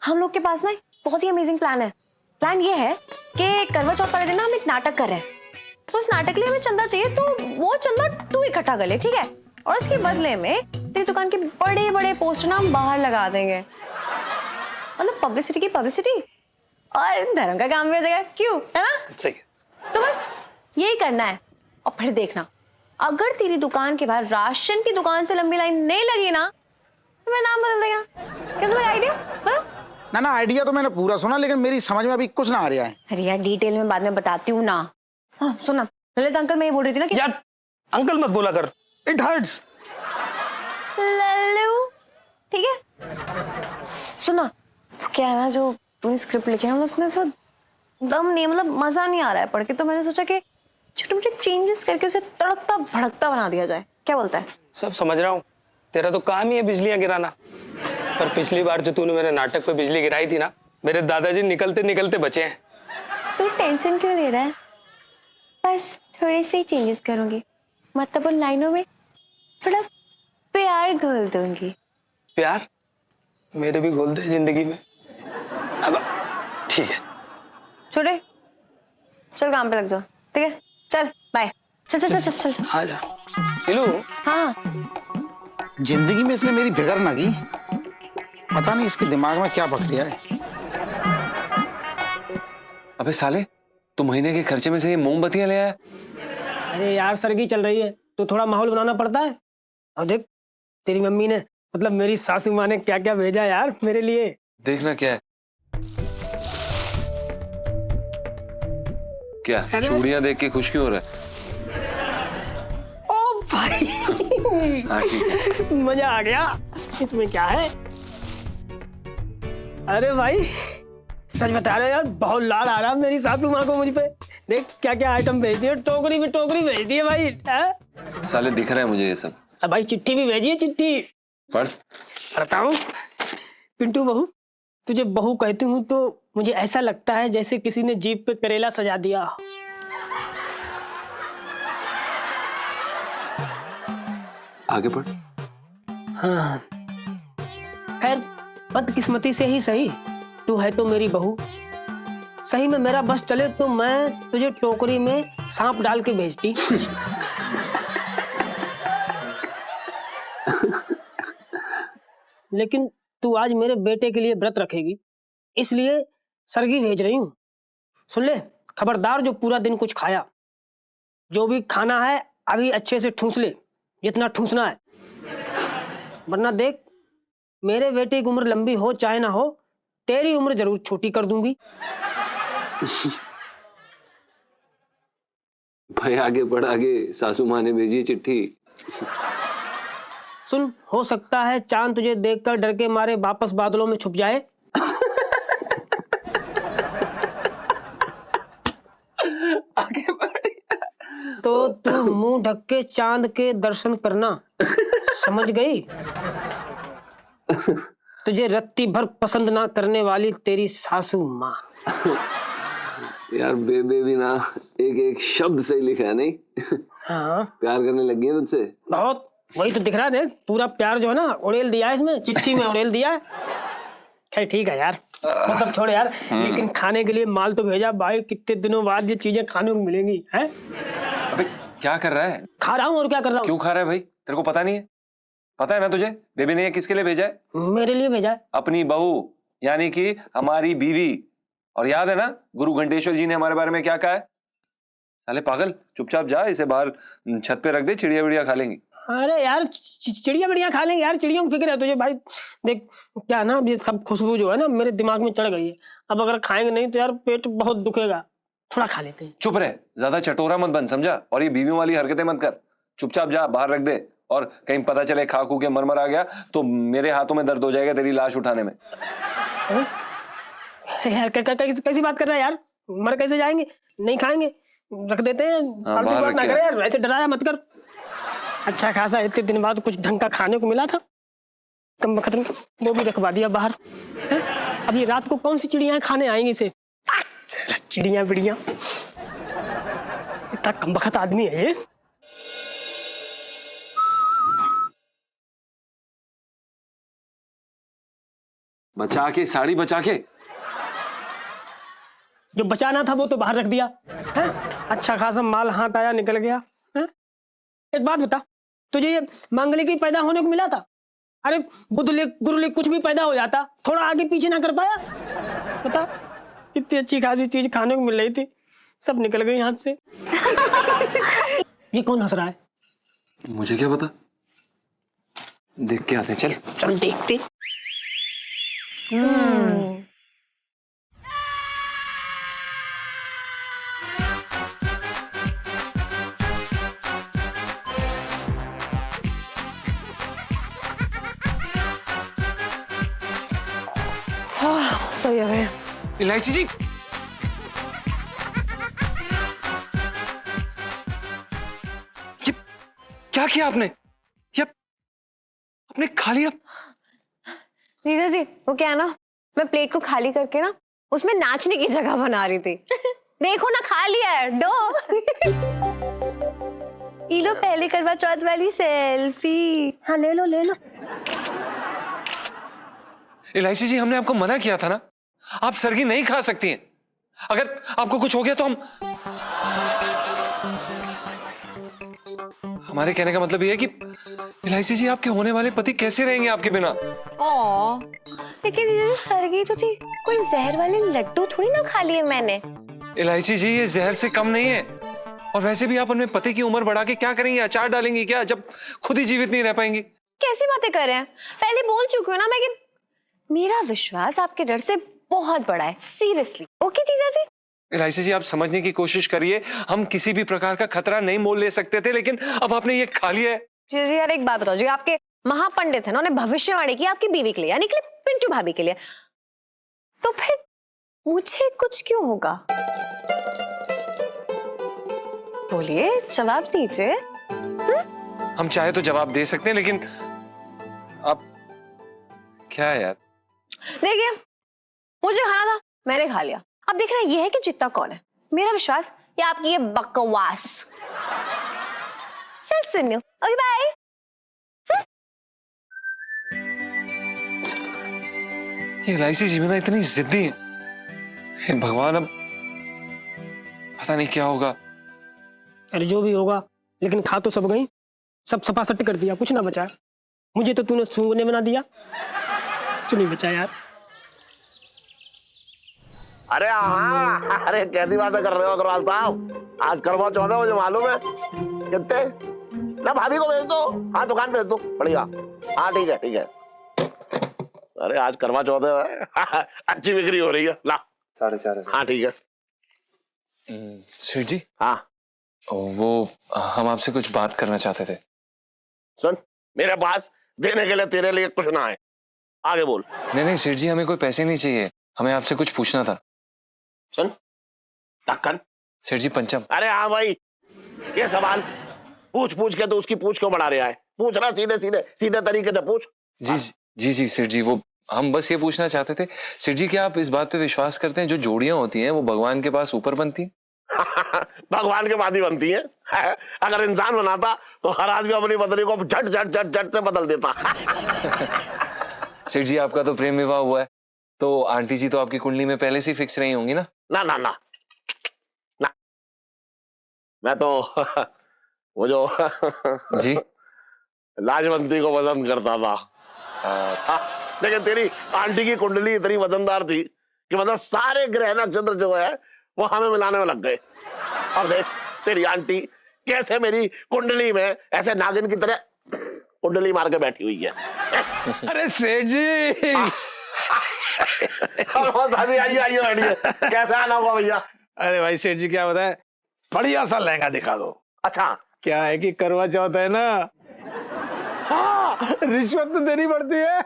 हम लोग के पास ना बहुत ही अमेजिंग प्लान है। प्लान ये है कि करवा चौथ वाले दिन ना हम एक नाटक कर रहे हैं, तो उस नाटक के लिए हमें चंदा चाहिए, तो वो चंदा तू इकट्ठा कर ले, ठीक है? और इसके बदले में तेरी दुकान के बड़े बड़े पोस्टर ना हम बाहर लगा देंगे, मतलब पब्लिसिटी की पब्लिसिटी, और धर्म का काम भी हो जाएगा। क्यों, है ना? सही। तो बस यही करना है, और फिर देखना अगर तेरी दुकान के बाहर राशन की दुकान से लंबी लाइन नहीं लगी ना, तो मैं नाम बदल देगा। कैसा लगा आइडिया? ना आइडिया तो मैंने पूरा सुना, लेकिन मेरी समझ में अभी कुछ ना आ रहा है। अरे यार डिटेल में बाद में बताती हूँ ना। हाँ सुना, ललित अंकल मैं ये बोल रही थी ना कि यार अंकल मत बोला कर, इट हर्ट्स। लल्लू, ठीक है? सुना, क्या है ना, जो तूने स्क्रिप्ट लिखी है ना उसमें से दम नहीं, मतलब मजा नहीं आ रहा है पढ़ के, तो मैंने सोचा कि छोटे मोटे चेंजेस करके उसे तड़कता भड़कता बना दिया जाए। क्या बोलता है? सब समझ रहा हूँ, तेरा तो काम ही है बिजलियां गिराना। पर पिछली बार जो तूने मेरे नाटक पे बिजली गिराई थी ना, मेरे दादाजी निकलते निकलते बचे हैं। तू टेंशन क्यों ले रहा है? बस थोड़े से चेंजेस करूंगी, मतलब उन लाइनों में थोड़ा प्यार घोल दूंगी। प्यार मेरे भी घोल दे जिंदगी में। अब ठीक है, छोटे चल काम पे लग जाओ, ठीक है? चल बाय। चल चल चल चल चल, चल। आ जा। हेलो, हाँ जिंदगी में इसने मेरी फिक्र ना की, पता नहीं इसके दिमाग में क्या पक गया है। अबे साले, तू महीने के खर्चे में से ये मोमबत्तियां ले आया? अरे यार सरगी चल रही है तो थोड़ा माहौल बनाना पड़ता है। और देख तेरी मम्मी ने मतलब मेरी सासू माँ ने क्या क्या भेजा यार मेरे लिए। देखना क्या है। क्या चूड़ियां देख के खुश क्यों हो रहा है? ओ भाई हाँ ठीक है। मजा आ गया। इसमें क्या है? अरे भाई सच बता रहे यार, बहुत लाड आ रहा मेरी सासू माँ को मुझ पे। देख क्या क्या आइटम भेज दिए, टोकरी में टोकरी भेज दी है भाई। है? साले दिख रहा है मुझे ये सब। अब भाई चिट्ठी भी भेजी है, चिट्ठी पढ़। पढ़ता हूँ। पिंटू बहू, तुझे बहू कहती हूँ तो मुझे ऐसा लगता है जैसे किसी ने जीप पे करेला सजा दिया। आगे पढ़। हाँ खैर बदकिस्मती से ही सही, तू है तो मेरी बहू। सही में मेरा बस चले तो मैं तुझे टोकरी में सांप डाल के भेजती। लेकिन तू आज मेरे बेटे के लिए व्रत रखेगी, इसलिए सरगी भेज रही हूँ। सुन ले, खबरदार जो पूरा दिन कुछ खाया, जो भी खाना है अभी अच्छे से ठूस ले, जितना ठूसना है। वरना देख मेरे बेटे की उम्र लंबी हो चाहे ना हो, तेरी उम्र जरूर छोटी कर दूंगी। भाई आगे बढ़, आगे। सासू माँ ने भेजी चिट्ठी। सुन, हो सकता है चांद तुझे देखकर डर के मारे वापस बादलों में छुप जाए। आगे बढ़। तो तू मुंह ढक के चांद के दर्शन करना, समझ गई? तुझे रत्ती भर पसंद ना करने वाली तेरी सासू माँ। यार बेबे भी ना एक एक शब्द सही लिखा है, नहीं? हाँ प्यार करने लगी है तुझसे बहुत, वही तो दिख रहा है। देख पूरा प्यार जो है ना उड़ेल दिया है इसमें, चिट्ठी में उड़ेल दिया है। खैर ठीक है यार, वो सब छोड़ यार, लेकिन खाने के लिए माल तो भेजा भाई। कितने दिनों बाद ये चीजें खाने को मिलेंगी। हैं? अबे क्या कर रहा है? खा रहा हूँ और क्या कर रहा हूँ। क्यों खा रहा है भाई? तेरे को पता नहीं है? पता है ना तुझे बेबी ने ये किसके लिए भेजा है? मेरे लिए भेजा है। अपनी बहू, यानी कि हमारी बीवी। और याद है ना गुरु घंटेश्वर जी ने हमारे बारे में क्या कहा है? साले पागल, चुपचाप जा, इसे बाहर छत पे रख दे, चिड़िया विड़िया खा लेंगी। अरे यार चिड़िया बढ़िया खा लेंगे यार, चिड़ियों की फिक्र है तुझे भाई। देख क्या ना, ये सब खुशबू जो है ना मेरे दिमाग में चढ़ गई है। अब अगर खाएंगे नहीं तो यार पेट बहुत दुखेगा, थोड़ा खा लेते हैं। चुप रहे, ज्यादा चटोरा मत बन, समझा? और ये बीवियों वाली हरकतें मत कर। चुपचाप जा, बाहर रख दे, और कहीं पता चले खा खू के मरमर आ गया तो मेरे हाथों में दर्द हो जाएगा तेरी लाश उठाने में। अरे यार कैसी बात कर रहा है यार, मर कैसे जाएंगे? नहीं खाएंगे, रख देते हैं। फालतू बात ना करे यार, ऐसे डराया मत कर। अच्छा खासा इतने दिन बाद कुछ ढंग का खाने को मिला था, कम खत्म वो भी रखवा दिया बाहर। अब ये रात को कौन सी चिड़िया खाने आएंगी इसे? चिड़िया बिड़िया, इतना कम बखत आदमी है ये। बचा के, साड़ी बचा के। जो बचाना था वो तो बाहर रख दिया है? अच्छा खासा माल हाथ आया, निकल गया है? एक बात बता, तुझे ये मांगलिक पैदा होने को मिला था? अरे बुधलिक गुरुलिक कुछ भी पैदा हो जाता, थोड़ा आगे पीछे ना कर पाया? बता, इतनी अच्छी खासी चीज खाने को मिल रही थी, सब निकल गई हाथ से। ये कौन हंस रहा है? मुझे क्या पता, देख के आते। चल चल देखते। सही है भैया। इलायची जी, ये क्या किया आपने? ये आपने खा लिया? जीजा जी वो क्या है ना, मैं प्लेट को खाली करके ना उसमें नाचने की जगह बना रही थी। देखो ना, खा लिया है डो। ये लो पहले करवा चौथ वाली सेल्फी। हाँ ले लो ले लो। इलायची जी हमने आपको मना किया था ना, आप सरगी नहीं खा सकती हैं। अगर आपको कुछ हो गया तो हमारे कहने का मतलब ये है कि इलायची जी आपके होने वाले पति कैसे रहेंगे आपके बिना? लेकिन ये जो सरगी तो थी, कोई जहर वाले लड्डू थोड़ी ना खा लिए मैंने। इलायची जी ये जहर से कम नहीं है, और वैसे भी आप अपने पति की उम्र बढ़ा के क्या करेंगी? अचार डालेंगी क्या, जब खुद ही जीवित नहीं रह पाएंगी? कैसी बातें कर रहे हैं? पहले बोल चुकी हूँ ना मैं कि मेरा विश्वास आपके डर से बहुत बड़ा है, सीरियसली। ओके जीजा जी? इलायची जी आप समझने की कोशिश करिए, हम किसी भी प्रकार का खतरा नहीं मोल ले सकते थे, लेकिन अब आपने ये खा लिया है। जी जी यार एक बात बताओ जी, आपके महापंडित है ना, उन्होंने भविष्यवाणी की आपकी बीवी के लिए, यानी कि पिंटू भाभी के लिए, तो फिर मुझे कुछ क्यों होगा? बोलिए, जवाब दीजिए। हम चाहे तो जवाब दे सकते हैं, लेकिन आप क्या है यार? देखिए, मुझे खाना था, मैंने खा लिया। अब देखना ये है कि जीतता कौन है, मेरा विश्वास या आपकी ये बकवास। चल सुनियो, ओके बाय। ये इलायची जी ना इतनी जिद्दी है, हे भगवान, अब पता नहीं क्या होगा। अरे जो भी होगा, लेकिन खा तो सब गई, सब सपासट कर दिया, कुछ ना बचा। मुझे तो तूने सूंघने बना दिया, कुछ नहीं बचा यार। अरे हाँ, अरे कैसी बातें कर रहे हो अग्रवाल साहब? आज करवा चौथ है, मुझे मालूम है। कितने ना भाभी को भेज दो, हाँ दुकान भेज दो, बढ़िया। हाँ ठीक है ठीक है। अरे आज करवा चौथ है, अच्छी बिक्री हो रही है। ला 4.5। हाँ ठीक है। सेठ जी, हाँ वो हम आपसे कुछ बात करना चाहते थे। सुन, मेरे पास देने के लिए तेरे लिए कुछ ना है, आगे बोल। नहीं सेठ जी, हमें कोई पैसे नहीं चाहिए, हमें आपसे कुछ पूछना था। सुन ढक्कन। सेठ जी पंचम। अरे हाँ भाई, ये सवाल पूछ पूछ के तो उसकी पूछ क्यों बढ़ा रहा है? पूछना सीधे सीधे सीधे तरीके से पूछ। जी सेठ जी, वो हम बस ये पूछना चाहते थे सेठ जी, क्या आप इस बात पे विश्वास करते हैं जो जोड़ियां होती हैं वो भगवान के पास ऊपर बनती हैं? भगवान के बाद ही बनती है। अगर इंसान बनाता तो हर आदमी अपनी पत्नी को झट झट झट झट से बदल देता। सेठ जी आपका तो प्रेम विवाह हुआ है, तो आंटी जी तो आपकी कुंडली में पहले से फिक्स रही होंगी ना? ना ना ना ना, मैं तो वो जो जी लाजवंती को पसंद करता था। लेकिन तेरी आंटी की कुंडली इतनी वजनदार थी कि मतलब सारे ग्रह नक्षत्र जो है वो हमें मिलाने में लग गए। और देख तेरी आंटी कैसे मेरी कुंडली में ऐसे नागिन की तरह कुंडली मार के बैठी हुई है। अरे सेठ जी, आइए बैठिए। कैसे आना होगा भैया? अरे भाई सेठ जी क्या बताए, बढ़िया सा लहंगा दिखा दो। अच्छा क्या है कि करवा चौथ है ना, हाँ रिश्वत तो देनी पड़ती है।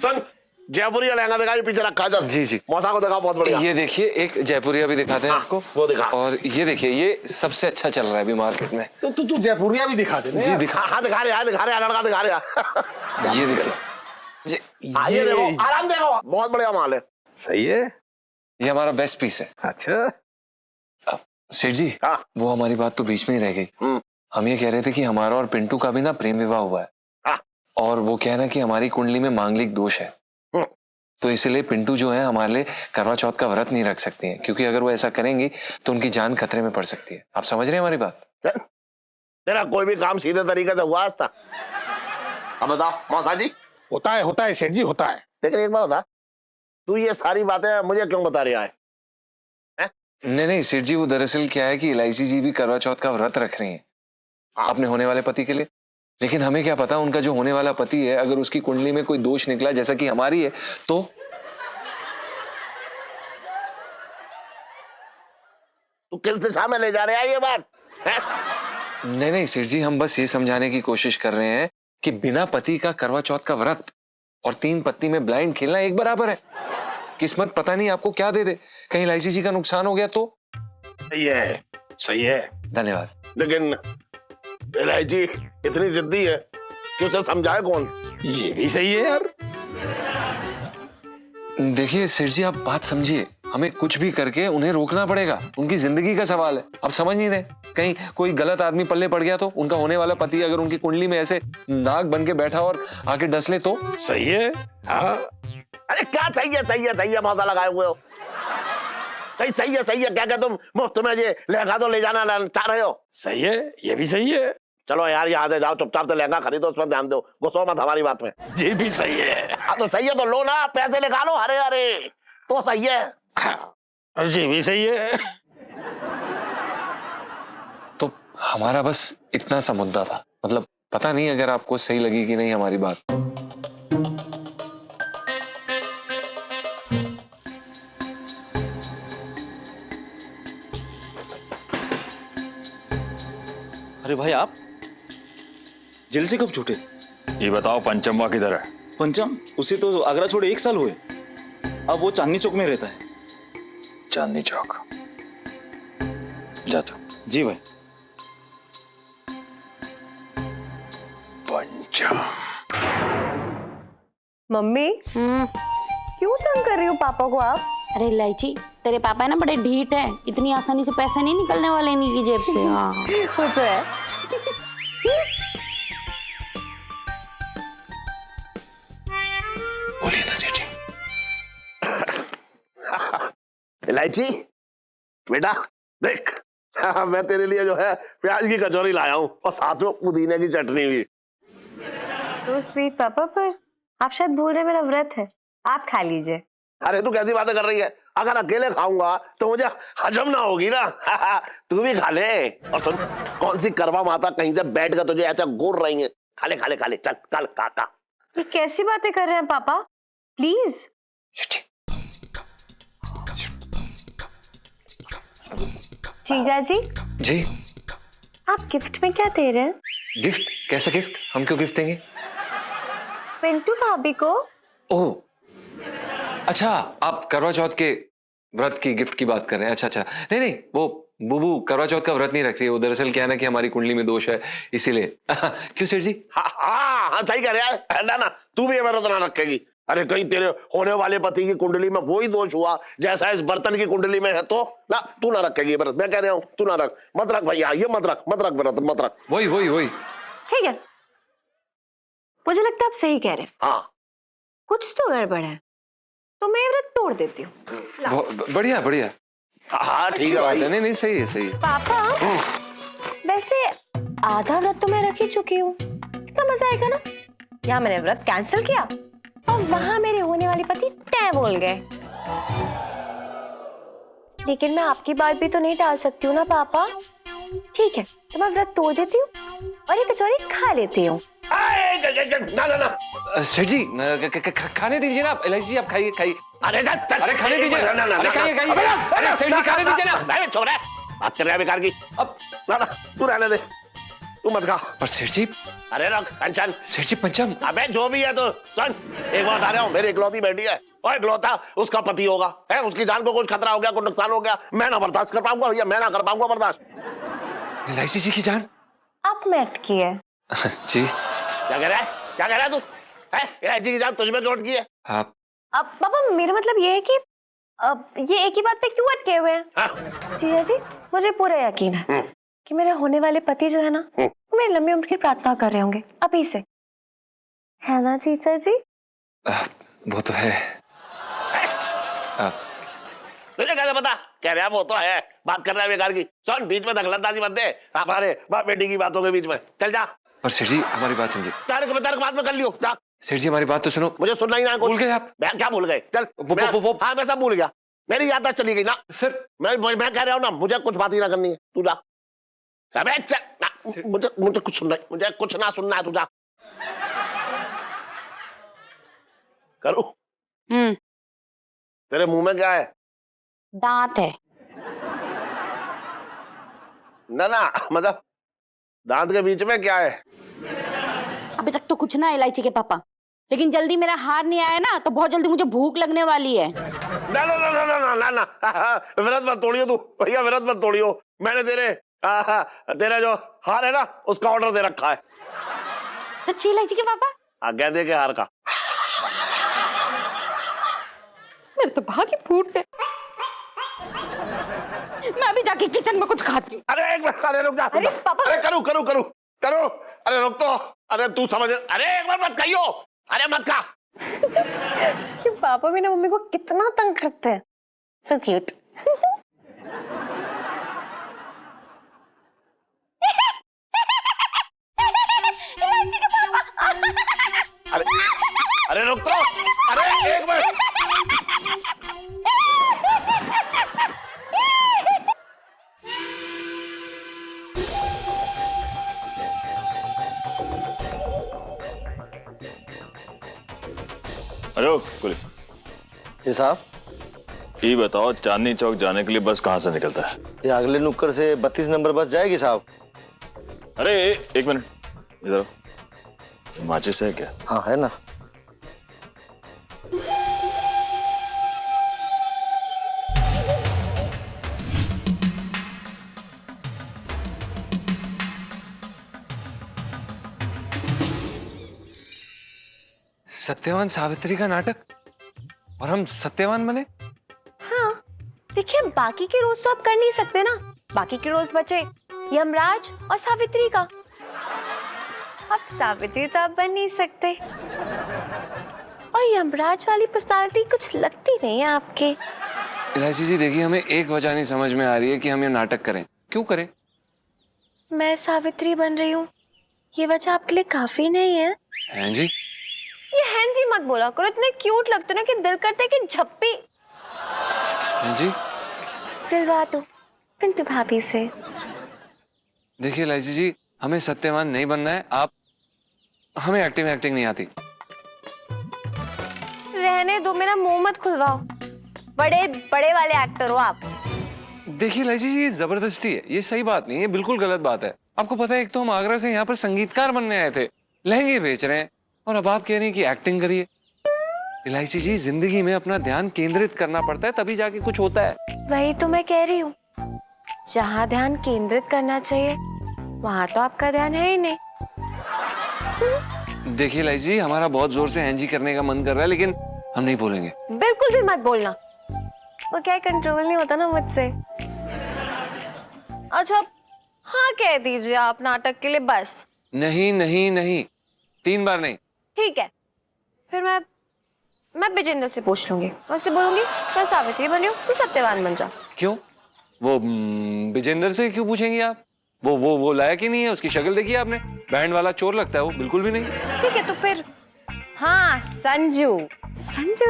सुन, जयपुरी लहंगा दिखा, पीछे रखा जा। जी मौसा को दिखा, बहुत बढ़िया। ये देखिए, एक जयपुरिया भी दिखाते हैं आपको, वो दिखा। और ये देखिए, ये सबसे अच्छा चल रहा है अभी मार्केट में। तो तू जयपुरिया भी दिखा दे। जी दिखा। हाँ दिखा रहे लड़का दिखा रहा। ये देखिए जी, ये देखो, आराम देखो, बहुत बढ़िया माल है। सही है, ये हमारा बेस्ट पीस है। अच्छा सेठ जी, हाँ। वो हमारी बात तो बीच में ही रह गई। हम ये कह रहे थे कि हमारा और पिंटू का भी ना प्रेम विवाह हुआ है, हाँ। और वो कहना कि हमारी कुंडली में मांगलिक दोष है, तो इसलिए पिंटू जो है हमारे लिए करवा चौथ का व्रत नहीं रख सकती हैं, क्योंकि अगर वो ऐसा करेंगी तो उनकी जान खतरे में पड़ सकती है। आप समझ रहे हैं हमारी बात? तेरा कोई भी काम सीधे तरीके से हुआ आज तक? अब बताओ मौसा जी। होता है सेठ जी, होता है। लेकिन एक बात बता, तू ये सारी बातें मुझे क्यों बता रहा है? नहीं सेठ जी, वो दरअसल क्या है कि इलायची जी भी करवा चौथ का व्रत रख रही हैं अपने होने वाले पति के लिए, लेकिन हमें क्या पता उनका जो होने वाला पति है अगर उसकी कुंडली में कोई दोष निकला जैसा कि हमारी है तो। तू किस दिशा में ले जा रहा है ये बात है? नहीं सेठ जी, हम बस ये समझाने की कोशिश कर रहे हैं कि बिना पति का करवा चौथ का व्रत और 3 पत्ती में ब्लाइंड खेलना एक बराबर है। किस्मत पता नहीं आपको क्या दे दे, कहीं इलायची जी का नुकसान हो गया तो। सही है। धन्यवाद। लेकिन इलायची इतनी जिद्दी है कि उसे समझाए कौन? ये भी सही है यार। देखिए सेठ जी, आप बात समझिए, हमें कुछ भी करके उन्हें रोकना पड़ेगा, उनकी जिंदगी का सवाल है। आप समझ नहीं रहे, कहीं कोई गलत आदमी पल्ले पड़ गया तो उनका होने वाला पति अगर उनकी कुंडली में ऐसे नाग बन के बैठा और आके डस ले तो। सही है, हाँ अरे क्या सही है मौजा लगाए हुए हो। कहीं सही है क्या तुम मुफ्त में ये लहंगा तो ले जाना चाह रहे हो? सही है, ये भी सही है। चलो यार यहाँ से जाओ, चुपचाप से लहंगा खरीदो, उस पर ध्यान दो, गुस्सो मत हमारी बात में। ये भी सही है। हाँ तो सही है तो लो ना, पैसे निकालो, अरे अरे तो सही है। ये भी सही है। तो हमारा बस इतना सा मुद्दा था, मतलब पता नहीं अगर आपको सही लगी कि नहीं हमारी बात। अरे भाई आप जेल से कब छूटे? ये बताओ पंचम्मा किधर है? पंचम उसे तो आगरा छोड़े 1 साल हुए, अब वो चांदनी चौक में रहता है। चांदनी चौक जाता। जी भाई। पंचम मम्मी क्यों तंग कर रही हो पापा को आप? अरे इलायची, तेरे पापा है ना बड़े ढीठ है, इतनी आसानी से पैसे नहीं निकलने वाले इनकी जेब से। हाँ वो तो है। बोलिए ना सेठ जी। इलायची बेटा देख, मैं तेरे लिए जो है प्याज की कचौरी लाया हूँ और साथ में पुदीने की चटनी भी। सो स्वीट पापा, पर आप शायद भूल रहे मेरा व्रत है, आप खा लीजिए। अरे तू कैसी बातें कर रही है? अगर अकेले खाऊंगा तो मुझे हजम ना होगी ना। तू भी खा ले। और सुन, कौन सी करवा माता कहीं से बैठ कर तुझे ऐसा घूर रही है? खा ले चल कल काका। ये कैसी बातें कर रहे हैं पापा, प्लीज। जीजा जी जी आप गिफ्ट में क्या दे रहे हैं? गिफ्ट? कैसा गिफ्ट? हम क्यों गिफ्ट देंगे? पिंटू भाभी को। ओह अच्छा, आप करवा चौथ के व्रत की गिफ्ट की बात कर रहे हैं। अच्छा, नहीं वो बुबू करवा चौथ का व्रत नहीं रख रही है, वो दरअसल क्या है ना कि हमारी कुंडली में दोष है, इसीलिए। क्यों सेठ जी? हाँ सही कह रहा है ना, तू भी व्रत ना रखेगी। अरे कहीं तेरे होने वाले पति की कुंडली में वही दोष हुआ जैसा इस बर्तन की कुंडली में है तो ना, तू ना रखेगी व्रत। मैं कह रहा हूँ तू ना रख, मत रख भैया, ये मत रख व्रत मत रख। वही ठीक है, मुझे लगता है आप सही कह रहे हैं। हाँ कुछ तो गड़बड़ है, तो मैं व्रत तोड़ देती हूँ। बढ़िया। हाँ ठीक है भाई। नहीं सही है। पापा वैसे आधा व्रत तो मैं रख ही चुकी हूँ, कितना मजा आएगा ना। यहाँ मैंने व्रत कैंसिल किया और वहां मेरे होने वाले पति तय बोल गए। लेकिन मैं आपकी बात भी तो नहीं टाल सकती हूँ ना पापा। ठीक है, तो मैं व्रत तोड़ देती हूँ और ये कचौरी खा लेती हूँ। ना सेठ जी खाने दीजिए ना, इलायची जी आप खाइए। अरे खाने दीजिए ना, खाइए। अरे सेठ जी खाने दीजिए ना। छोड़ बात कर रहा है बेकार की। अब ना तू रहने दे, तू मत खा। पर सेठ जी। अरे रख कंचन। सेठ जी पंचम। अबे जो भी है तो सुन, एक बात आ रहा हूँ, मेरी इकलौती बेटी है और इकलौता उसका पति होगा, है उसकी जान को कुछ खतरा हो गया, कुछ नुकसान हो गया, मैं ना बर्दाश्त कर पाऊंगा भैया, मैं ना कर पाऊंगा बर्दाश्त। इलायची जी की जान आप में अटकी है। जी क्या कह रहा है तू? इलायची की जान तुझमें क्यों अटकी है? आप अब पापा मेरा मतलब ये है कि अब ये एक ही बात पे क्यों अटके हुए हैं? जीजा जी मुझे पूरा यकीन है कि मेरे होने वाले पति जो है ना, वो मेरी लंबी उम्र की प्रार्थना कर रहे होंगे अभी से, है ना जीजा जी? वो तो है। तुझे कैसे पता? कह रहा वो तो है, बात कर रहा है बेकार की। सुन, बीच में दखलंदाजी मत दे हमारे बाप बेटी की बातों के बीच में। चल जा। पर सेठ जी हमारी बात समझिए। तर्क बाद में कर लियो, जा। सेठ जी हमारी बात तो सुनो। मुझे सुनना ही ना। भूल गए आप? मैं क्या भूल गए? चल हाँ मैं सब भूल गया, मेरी याद चली गई ना सर। मैं कह रहा हूँ ना, मुझे कुछ बात ही ना करनी है, तू जा। मुझे कुछ सुनना, मुझे कुछ ना सुनना है, तू जा। करूं? तेरे मुंह में क्या है? दांत है। ना मतलब दांत के बीच में क्या है? अभी तक तो कुछ ना इलायची के पापा, लेकिन जल्दी मेरा हार नहीं आया ना तो बहुत जल्दी मुझे भूख लगने वाली है। ना व्रत मत तोड़ियो तू भैया, व्रत मत तोड़ियो। मैंने तेरा जो हार है ना उसका ऑर्डर दे रखा है। सच्ची इलायची के पापा? गेंदे के हार का। मेरे तो भाग्य फूट गए। मैं अभी जाके किचन में कुछ खाती हूँ। अरे एक मिनट, अरे रुक जा। अरे पापा, अरे करूँ। अरे रुक तो, अरे तू समझ, अरे एक बार मत कहियो, अरे मत खा, कि पापा भी ना मम्मी को कितना तंग करते हैं। So cute. अरे अरे रुक तो, अरे एक मिनट। अरे कुल ये साहब, ये बताओ चांदनी चौक जाने के लिए बस कहाँ से निकलता है? ये अगले नुक्कड़ से 32 नंबर बस जाएगी साहब। अरे एक मिनट, इधर माचिस है क्या? हाँ है ना। सत्यवान सावित्री का नाटक और हम सत्यवान बने। हाँ देखिए, बाकी के रोल्स तो आप कर नहीं सकते ना। बाकी के रोल्स बचे यमराज और सावित्री का। अब सावित्री तो आप बन नहीं सकते, और यमराज वाली पर्सनालिटी कुछ लगती नहीं है आपके। इलायची जी देखिए, हमें एक वजह नहीं समझ में आ रही है कि हम ये नाटक करें, क्यों करें? मैं सावित्री बन रही हूँ, ये वजह आपके लिए काफी नहीं है? हैं जी? ये हैं जी मत बोला करो, इतने क्यूट लगते ना कि दिल करता है कि झप्पी हैं जी? दिलवा दो पिंटू भाभी से। देखिए इलायची जी, हमें सत्यवान नहीं बनना है। आप, हमें एक्टिंग नहीं आती। रहने दो, मेरा मुंह मत खुलवाओ। बड़े बड़े वाले एक्टर हो आप। देखिए इलायची जी, ये जबरदस्ती है, ये सही बात नहीं है, बिल्कुल गलत बात है। आपको पता है, एक तो हम आगरा से यहाँ पर संगीतकार बनने आए थे, लहंगे बेच रहे हैं, और अब आप कह रही हैं कि एक्टिंग करिए। इलायची जी, जिंदगी में अपना ध्यान केंद्रित करना पड़ता है, तभी जाके कुछ होता है। वही तो मैं कह रही हूँ, जहाँ ध्यान केंद्रित करना चाहिए वहां तो आपका ध्यान है ही नहीं। देखिए इलायची जी, हमारा बहुत जोर से हैं जी करने का मन कर रहा है, लेकिन हम नहीं बोलेंगे। बिल्कुल भी मत बोलना, वो क्या कंट्रोल नहीं होता ना मुझसे। अच्छा हाँ कह दीजिए आप नाटक के लिए बस। नहीं नहीं नहीं, 3 बार नहीं। ठीक है, फिर मैं विजेंद्र से पूछ लूंगी, मैं उससे बोलूंगी मैं सावित्री बन रही हूँ, तू सत्यवान बन जा। क्यों? वो विजेंद्र से क्यों पूछेंगी आप? वो लायक ही नहीं है, उसकी शक्ल देखी आपने, बैंड वाला चोर लगता है वो, बिल्कुल भी नहीं। ठीक है तो फिर हाँ संजू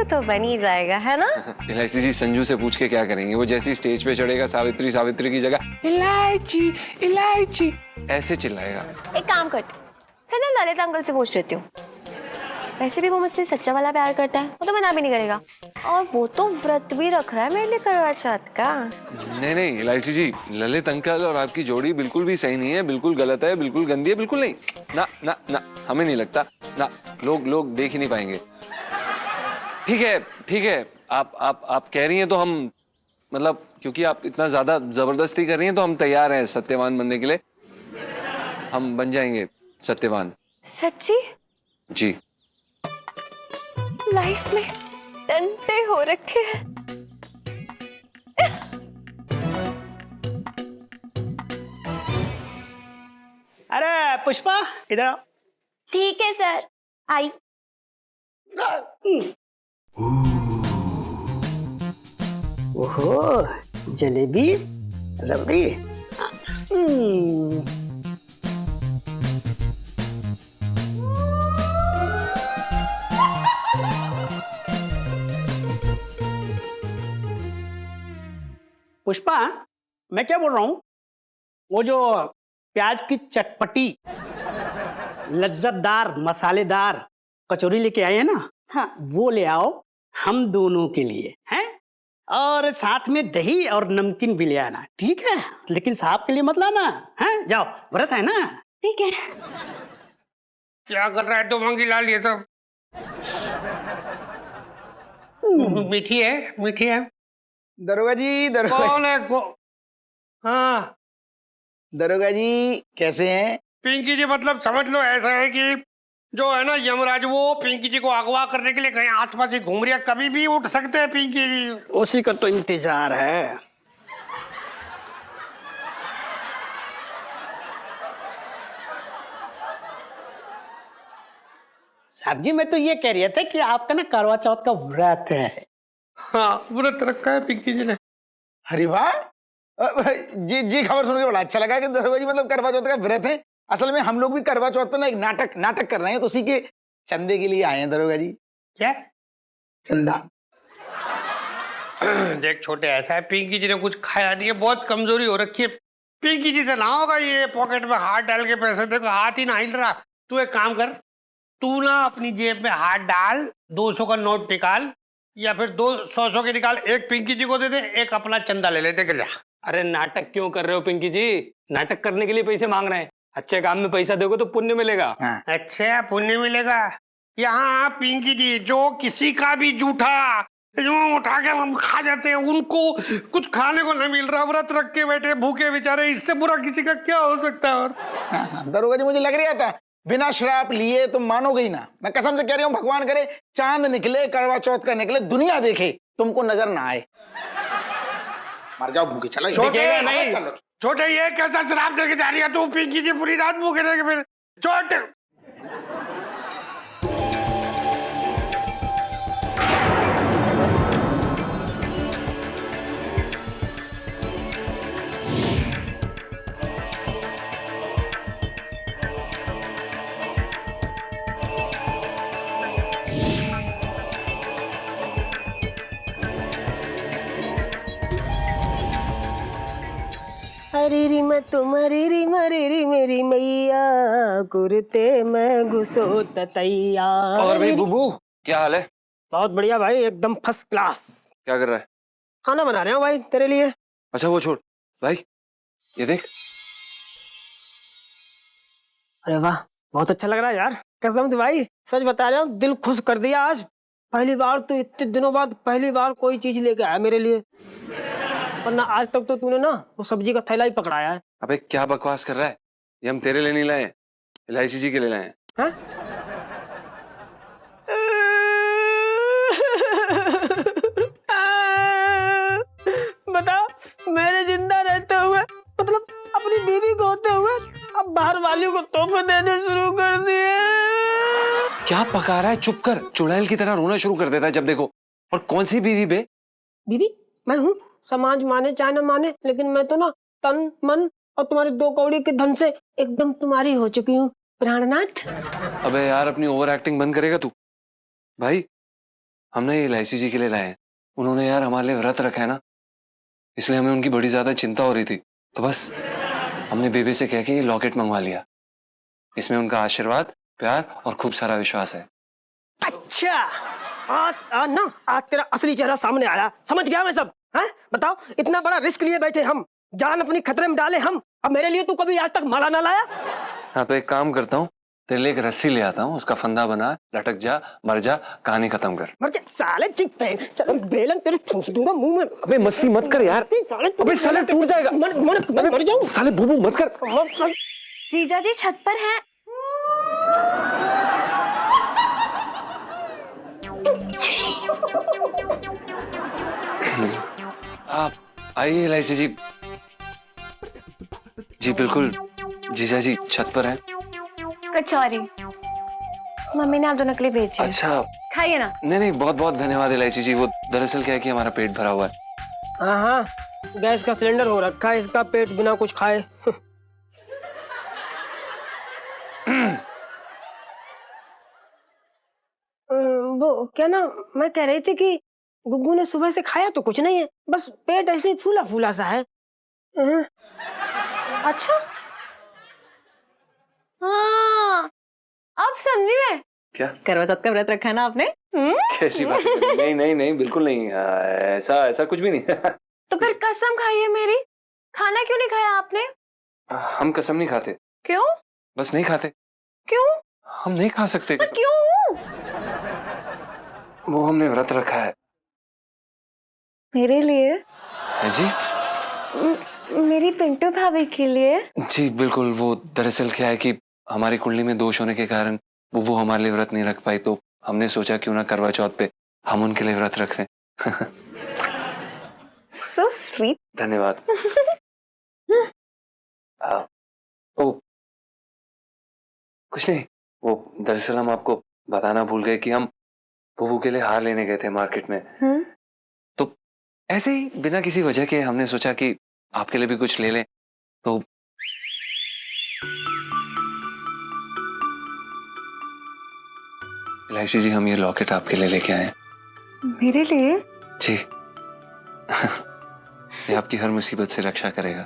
तो बन ही जाएगा, है ना? इलायची जी, संजू से पूछ के क्या करेंगे? वो जैसी स्टेज पे चढ़ेगा, सावित्री की जगह इलायची इलायची ऐसे चिल्लाएगा। एक काम करते, फिर ना ललित अंकल से पूछ लेती हूँ। वैसे भी वो मुझसे सच्चा वाला प्यार करता है, वो तो मना भी नहीं करेगा, और वो तो व्रत भी रख रहा है मेरे लिए करवा चौथ का। नहीं इलायची जी, ललित अंकल और आपकी जोड़ी बिल्कुल भी सही नहीं है, बिल्कुल गलत है, बिल्कुल गंदी है, बिल्कुल नहीं। ना ना ना, हमें नहीं लगता ना, लोग देख ही नहीं पाएंगे। ठीक है, आप कह रही हैं तो हम, मतलब क्योंकि आप इतना ज्यादा जबरदस्ती कर रही हैं, तो हम तैयार हैं सत्यवान बनने के लिए। हम बन जाएंगे सत्यवान। सच्ची? जी। लाइफ में टंटे हो रखे हैं। अरे पुष्पा इधर आओ। ठीक है सर, आई। ओहो, जलेबी रबड़ी। पुष्पा, मैं क्या बोल रहा हूँ, वो जो प्याज की चटपटी लज्जतदार मसालेदार कचौरी लेके आए हैं ना, हाँ वो ले आओ हम दोनों के लिए, हैं? और साथ में दही और नमकीन भी ले आना, ठीक है? लेकिन साहब के लिए मत लाना, हैं? जाओ, व्रत है ना। ठीक है। क्या कर रहा है तो मंगीलाल ये सब? मीठी है। दरोगा जी, कौन है हाँ दरोगा जी कैसे हैं? पिंकी जी, मतलब समझ लो ऐसा है कि जो है ना यमराज, वो पिंकी जी को अगवा करने के लिए कहीं आसपास ही घूम रही है, कभी भी उठ सकते हैं पिंकी जी। उसी का तो इंतजार है। साहब जी मैं तो ये कह रही थे कि आपका ना करवा चौथ का व्रत है। हाँ व्रत रखा है पिंकी जी ने। अरे वाह, जी जी खबर सुन के बड़ा अच्छा लगा कि दरोगा जी मतलब करवा चौथ का व्रत है। असल में हम लोग भी करवा चौथ पे ना एक नाटक कर रहे हैं, तो उसी के चंदे के लिए आए हैं दरोगा जी। क्या चंदा? देख छोटे, ऐसा है पिंकी जी ने कुछ खाया नहीं है, बहुत कमजोरी हो रखी है। पिंकी जी से ना होगा ये पॉकेट में हाथ डाल के पैसे, देखो हाथ ही ना हिल रहा। तू एक काम कर, तू ना अपनी जेब में हाथ डाल, 200 का नोट निकाल या फिर 200 के निकाल, एक पिंकी जी को दे दे, एक अपना चंदा ले लेते जा। अरे नाटक क्यों कर रहे हो पिंकी जी? नाटक करने के लिए पैसे मांग रहे हैं, अच्छे काम में पैसा दोगे तो पुण्य मिलेगा। हाँ। अच्छा पुण्य मिलेगा? यहाँ पिंकी जी जो किसी का भी जूठा यूं उठा के हम खा जाते हैं, उनको कुछ खाने को नहीं मिल रहा, व्रत रख के बैठे भूखे बेचारे, इससे बुरा किसी का क्या हो सकता है? और दरोगा जी मुझे लग रहा था बिना श्राप लिए तुम मानोगे ही ना। मैं कसम से कह रही हूँ, भगवान करे चांद निकले, करवा चौथ का निकले, दुनिया देखे, तुमको नजर ना आए, मर जाओ भूखे। चलो छोटे नहीं, छोटे ये कैसा शराब देके जा रही है तू? पिंकी जी पूरी रात भूखे रहेंगे फिर। छोटे अरे री मैं तुम्हारी री मरी री मेरी मैया, कुर्ते में घुसो ततैया। और भाई बुबू क्या हाल है? बहुत बढ़िया भाई, एकदम फर्स्ट क्लास। क्या कर रहा है? खाना बना रहे हो भाई तेरे लिए। अच्छा वो छोड़ भाई, ये देख। अरे वाह बहुत अच्छा लग रहा है यार, कसम से भाई सच बता रहा हूँ, दिल खुश कर दिया आज। पहली बार तो इतने दिनों बाद पहली बार कोई चीज लेके आया मेरे लिए, वरना आज तक तो तूने ना वो सब्जी का थैला ही पकड़ाया है। अबे क्या बकवास कर रहा है? ये हम तेरे लिए नहीं लाए, इलायची जी के लिए लाए हैं। हाँ? बता, मेरे जिंदा रहते हुए मतलब अपनी बीवी को होते हुए अब बाहर वालियों को तोहफे देने शुरू कर दिए। क्या पका रहा है? चुप कर, चुड़ैल की तरह रोना शुरू कर देता है जब देखो। और कौन सी बीवी बे? बीवी मैं हूँ, समाज माने चाहे न माने, लेकिन मैं तो ना तन मन और तुम्हारे 2 कौड़ी के धन से एकदम तुम्हारी हो चुकी हूँ प्राणनाथ। अबे यार अपनी ओवर एक्टिंग बंद करेगा तू? भाई हमने ये इलायची जी के लिए लाए हैं, उन्होंने यार हमारे लिए व्रत रखा है ना, इसलिए हमें उनकी बड़ी ज्यादा चिंता हो रही थी, तो बस हमने बेबे से कह के ये लॉकेट मंगवा लिया। इसमें उनका आशीर्वाद, प्यार और खूब सारा विश्वास है। अच्छा आज तेरा असली चेहरा सामने आया, समझ गया मैं सब। हैं बताओ, इतना बड़ा रिस्क लिए बैठे हम, जान अपनी खतरे में डाले हम, अब मेरे लिए तू कभी आज तक माला ना लाया? हाँ तो एक काम करता हूँ, तेरे लिए एक रस्सी ले आता हूँ, उसका फंदा बना, लटक जा, मर जा, कहानी खत्म कर। मर जा साले, चिप पे बेलन तेरे ठूस दूंगा मुंह में। अबे मस्ती मत कर यार, अबे साले टूट जाएगा। मर जाऊं साले बुबू मत कर। जीजा जी छत पर हैं। आप आइए इलायची जी। जी बिल्कुल, जीजा जी छत पर हैं। कचौरी मम्मी ने आप दोनों के लिए भेजी है। अच्छा खाइए ना। नहीं नहीं, बहुत बहुत धन्यवाद इलायची जी। वो दरअसल क्या है कि हमारा पेट भरा हुआ है। हाँ, गैस का सिलेंडर हो रखा है, इसका पेट बिना कुछ खाए। वो क्या ना, मैं कह रही थी कि गुग्गू ने सुबह से खाया तो कुछ नहीं है, बस पेट ऐसे ही फूला फूला सा है। अच्छा हाँ अब समझी मैं। क्या करवा चौथ का व्रत रखा है ना आपने? कैसी बात है? नहीं नहीं नहीं बिल्कुल नहीं, ऐसा ऐसा कुछ भी नहीं। तो फिर कसम खाइए मेरी, खाना क्यों नहीं खाया आपने? हम कसम नहीं खाते। क्यों? बस नहीं खाते। क्यों? हम नहीं खा सकते कसम। क्यों? वो हमने व्रत रखा है। मेरे लिए? है जी? मेरी पिंटू भाभी के लिए? जी बिल्कुल, वो दरअसल क्या है कि हमारी कुंडली में दोष होने के कारण बुबू हमारे लिए व्रत नहीं रख पाई, तो हमने सोचा क्यों ना करवा चौथ पे हम उनके लिए व्रत रख लें। So sweet. धन्यवाद। ओ कुछ नहीं, वो दरअसल हम आपको बताना भूल गए कि हम बुबू के लिए हार लेने गए थे मार्केट में। तो ऐसे ही बिना किसी वजह के हमने सोचा कि आपके लिए भी कुछ ले लें। तो इलायची जी, हम ये लॉकेट आपके लिए लेके आए हैं। मेरे लिए? जी। ये आपकी हर मुसीबत से रक्षा करेगा।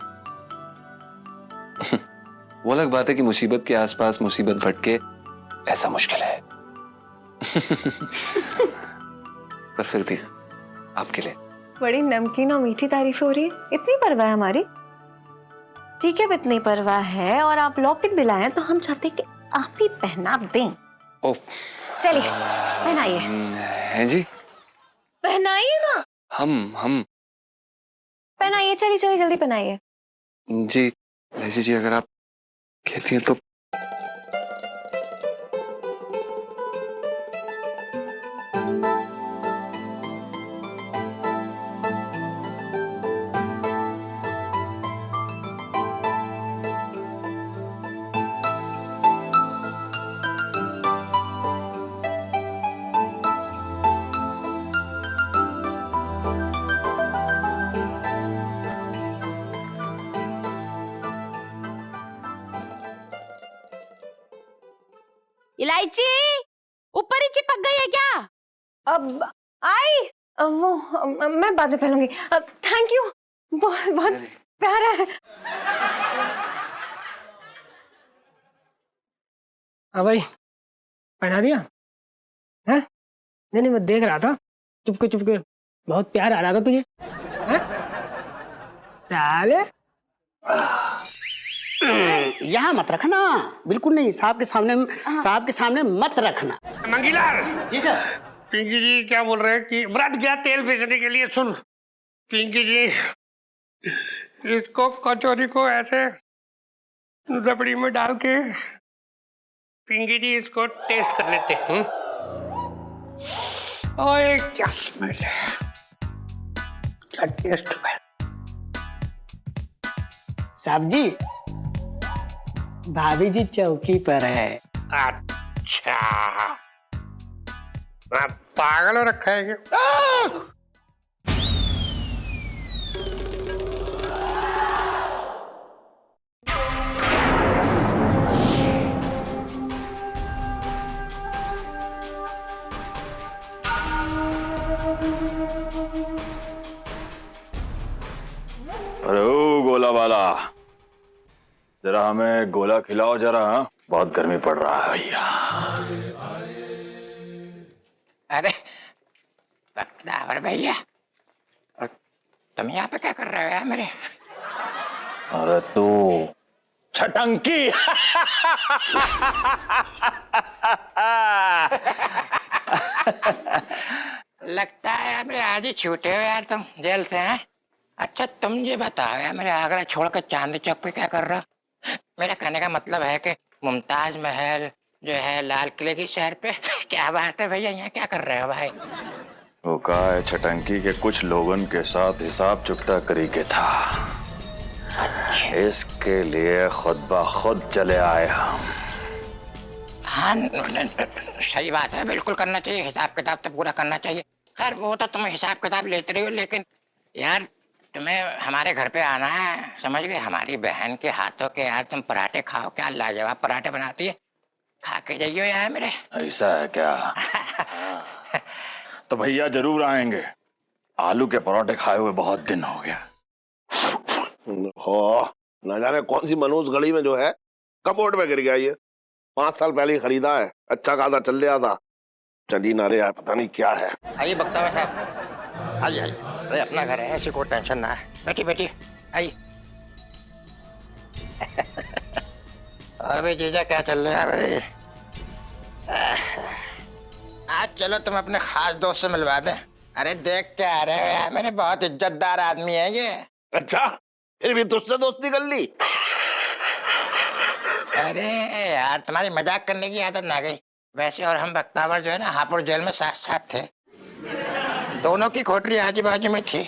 वो अलग बात है कि मुसीबत के आसपास मुसीबत भटके ऐसा मुश्किल है। पर फिर भी आपके लिए। बड़ी नमकीन और मीठी तारीफें हो रही है। इतनी परवाह है हमारी? ठीक है, अब इतनी परवाह है और आप लॉकेट भी लाए तो हम चाहते हैं कि आप ही पहना दें। ओह, चलिए पहनाइए। हैं जी? पहनाइए ना। हम पहनाइए, चलिए चलिए जल्दी पहनाइए। जी इलायची जी, अगर आप कहती हैं तो। इलायची ऊपर ही चिपक गई है क्या? अब आई वो मैं बाद में पहनूंगी। थैंक यू, बहुत बहुत प्यारा है। हाँ भाई, पहना दिया है? नहीं मैं देख रहा था चुपके चुपके, बहुत प्यार आ रहा था तुझे। साले यहाँ मत रखना, बिल्कुल नहीं, साहब के सामने मत रखना। मंगीलाल जी सर। पिंकी जी क्या बोल रहे हैं कि व्रत गया तेल बेचने के लिए। सुन पिंकी जी, इसको कचौरी को ऐसे रबड़ी में डाल के पिंकी जी इसको टेस्ट कर लेते हैं। ओए क्या स्मेल है, क्या टेस्ट है। साहब जी, भाभी जी चौकी पर है। अच्छा, मैं पागल हो रखा है क्या? अरे ओ गोला वाला, जरा हमें गोला खिलाओ जरा। हाँ, बहुत गर्मी पड़ रहा है भैया। अरे बख्तावर भैया, और तुम यहाँ पे क्या कर रहे हो यार मेरे? अरे तू छटंकी। लगता है यार मेरे आज ही छूटे हो यार तुम जेल से। हैं? अच्छा तुम ये बताओ यार, मेरे आगरा छोड़कर चांदनी चौक पे क्या कर रहा हो? मेरा कहने का मतलब है कि मुमताज महल जो है लाल किले की शहर पे। क्या बात है भैया, यहाँ क्या कर रहे हो भाई? वो कहा है छटंकी के कुछ लोगन के साथ हिसाब चुकता करी के था। इसके लिए खुद ब खुद चले आए हम। हाँ सही बात है, बिल्कुल करना चाहिए, हिसाब किताब तो पूरा करना चाहिए। खैर वो तो तुम हिसाब किताब लेते रही हो, लेकिन यार तुम्हें हमारे घर पे आना है, समझ गए? हमारी बहन के हाथों के यार तुम पराठे खाओ, क्या लाजवाब पराठे बनाती है, खा के जाइयो यार मेरे। ऐसा है क्या? तो भैया जरूर आएंगे। आलू के परोठे खाए हुए बहुत दिन हो गया। हो न जाने कौन सी मनोज गली में जो है कपबोर्ड में गिर गया ये। 5 साल पहले ही खरीदा है, अच्छा खासा चल रहा था, चली ना रहा, पता नहीं क्या है। आइए बख्तावर साहब, आइए आइए, अरे अपना घर है, ऐसी कोई टेंशन ना है। बैठी बैठी आइए। और भाई जीजा क्या चल रहा है भाई? आज चलो तुम अपने खास दोस्त से मिलवा दें। अरे देख क्या आ रहे हो यार, मेरे बहुत इज्जतदार आदमी है ये। अच्छा, फिर भी तुझसे दोस्ती कर ली? अरे यार तुम्हारी मजाक करने की आदत ना गई। वैसे और हम बख्तावर जो है ना हापुड़ जेल में साथ साथ थे, दोनों की कोठरी आजू बाजू में थी।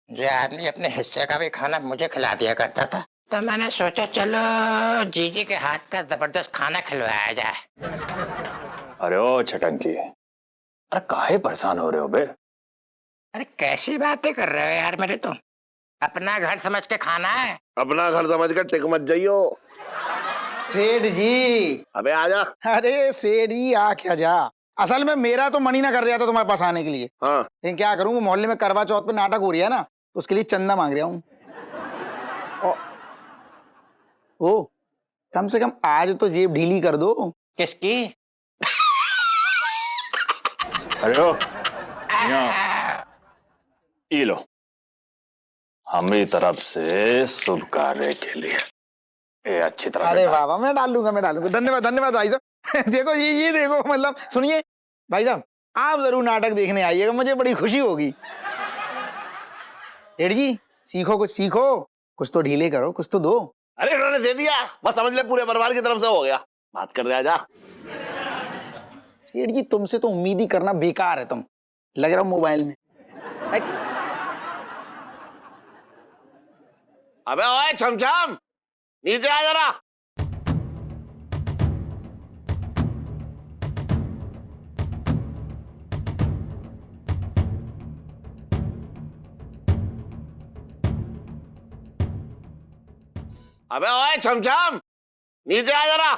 जो आदमी अपने हिस्से का भी खाना मुझे खिला दिया करता था, तो मैंने सोचा चलो जीजी के हाथ का जबरदस्त खाना खिलवाया जाए। अरे ओ छटंकी, अरे काहे परेशान हो रहे हो बे? अरे कैसी बातें कर रहे हो यार, मेरे तो अपना घर समझ के खाना है। अपना घर समझ कर टिक मत जाइयो। सेठ जी, अबे आजा। अरे सेठ जी आ क्या जा, असल में मेरा तो मन ही ना कर रहा था तुम्हारे पास आने के लिए। हाँ। लेकिन क्या करूं, वो मोहल्ले में करवा चौथ पे नाटक हो रही है ना, तो उसके लिए चंदा मांग रहा हूँ। ओ कम से कम आज तो जेब ढीली कर दो। किसकी? अरे ओ ये लो, हमारी तरफ से शुभ कार्य के लिए ये अच्छी तरह से अरे वाह वाह, मैं डाल लूंगा। धन्यवाद धन्यवाद भाई साहब। देखो ये देखो, मतलब सुनिए भाई साहब, आप जरूर नाटक देखने आइएगा, मुझे बड़ी खुशी होगी। सेठ जी सीखो, कुछ सीखो, कुछ तो ढीले करो, कुछ तो दो। अरे इन्होंने दे दिया, बस समझ ले पूरे परिवार की तरफ से हो गया। बात कर रहे आजा। सेठ जी तुमसे तो उम्मीद ही करना बेकार है, तुम लग रहा हो मोबाइल में। अबे ओए छमछम, नीचे आ जरा। अबे ओए छमछम, नीचे आ जरा।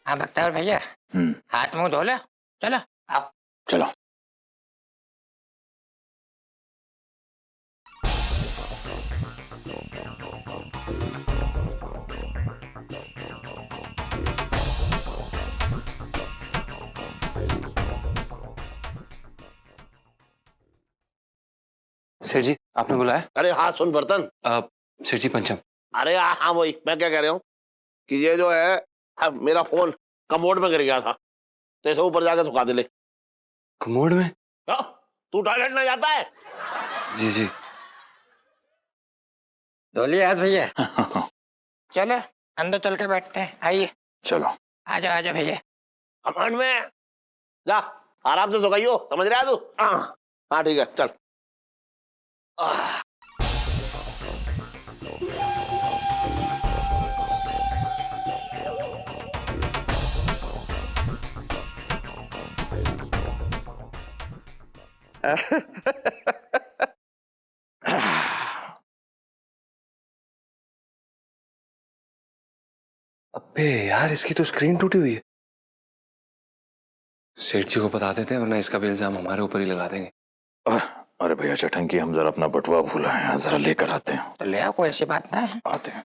हाँ बख्तर भैया, हाथ मुंह धो लो, चलो आओ। चलो। सेठ जी आपने बुलाया? अरे हाँ सुन बर्तन। सेठ जी पंचम। अरे हाँ वही मैं क्या कह रहा हूँ कि ये जो है, अब मेरा फोन कमोड में गिर गया था, तो इसे ऊपर जाकर सुखा दे ले। कमोड में? तू टॉयलेट ना जाता है? जी जी। धो लिया हाथ भैया? चलो अंदर चल के बैठते हैं, आइए। चलो आजा आजा भैया। कमांड में जा, आराम से सुखाइयो, समझ रहा है तू? हाँ ठीक है चल। अबे यार इसकी तो स्क्रीन टूटी हुई है। सेठ जी को बता देते हैं, वरना इसका भी इल्जाम हमारे ऊपर ही लगा देंगे। अरे भैया चटंकी, हम जरा अपना बटुआ भूला है, जरा लेकर आते हैं। तो ले आओ, कोई ऐसी बात ना है। आते हैं।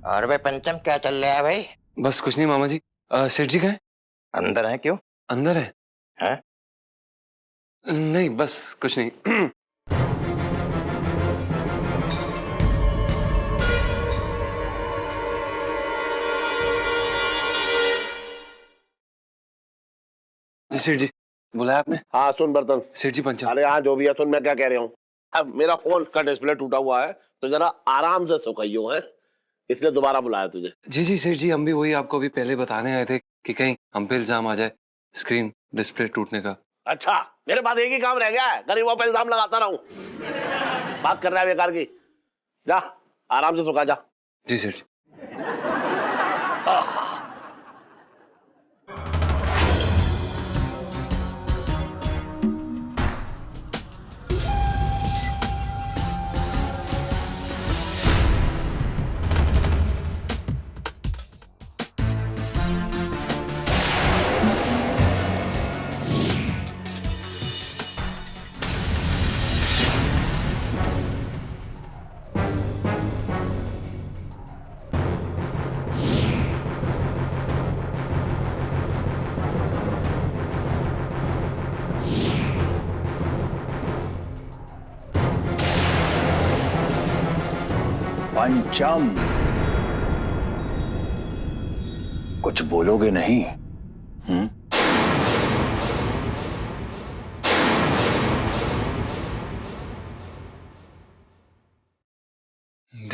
और भाई पंचम क्या चल रहा है भाई? बस कुछ नहीं मामा जी। सेठ जी कहाँ हैं? अंदर है। क्यों? अंदर है? हैं? नहीं बस कुछ नहीं। जी सेठ जी बुलाया आपने? हाँ सुन बर्तन। सेठ जी पंचम। अरे हाँ जो भी है, सुन मैं क्या कह रहा हूँ, अब मेरा फोन का डिस्प्ले टूटा हुआ है, तो जरा आराम से सुखाइयो है, इसलिए दोबारा बुलाया तुझे। जी जी सेठ जी, हम भी वही आपको अभी पहले बताने आए थे कि कहीं हम पे इल्जाम आ जाए स्क्रीन डिस्प्ले टूटने का। अच्छा मेरे पास एक ही काम रह गया है, गरीबों पे इल्जाम लगाता रहूं। बात कर रहा है बेकार की, जा आराम से सुखा जा। जी सेठ जी। पंचम, कुछ बोलोगे नहीं?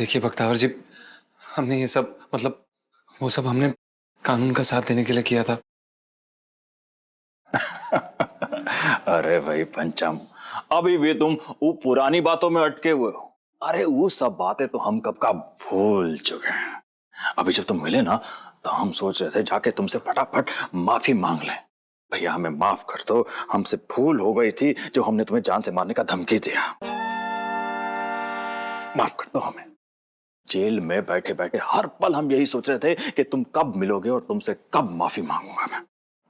देखिए बख्तावर जी, हमने ये सब मतलब वो सब हमने कानून का साथ देने के लिए किया था। अरे भाई पंचम, अभी भी तुम वो पुरानी बातों में अटके हुए हो। अरे वो सब बातें तो हम कब का भूल चुके हैं। अभी जब तुम मिले ना तो हम सोच रहे थे जाके तुमसे फटाफट माफी मांग लें। भैया हमें माफ कर दो, हमसे भूल हो गई थी जो हमने तुम्हें जान से मारने का धमकी दिया। माफ कर दो हमें। जेल में बैठे बैठे हर पल हम यही सोच रहे थे कि तुम कब मिलोगे और तुमसे कब माफी मांगूंगा मैं।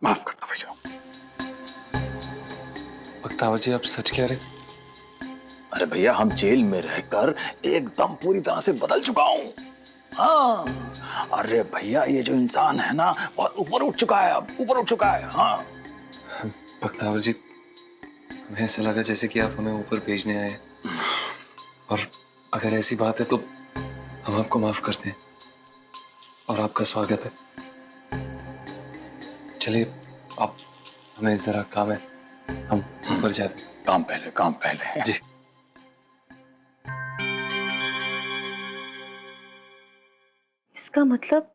माफ कर दो भैया। बख्तावर जी आप सच कह रहे? अरे भैया हम जेल में रहकर एकदम पूरी तरह से बदल चुका हूं। हाँ, अरे भैया ये जो इंसान है ना बहुत ऊपर उठ चुका है, अब ऊपर उठ चुका है। हाँ बख्तावर जी, हमें ऐसा लगा जैसे कि आप हमें ऊपर भेजने आए, और अगर ऐसी बात है तो हम आपको माफ करते हैं और आपका स्वागत है। चलिए आप, हमें जरा काम है, हम ऊपर जाते हैं। काम पहले, काम पहले। जी। इसका मतलब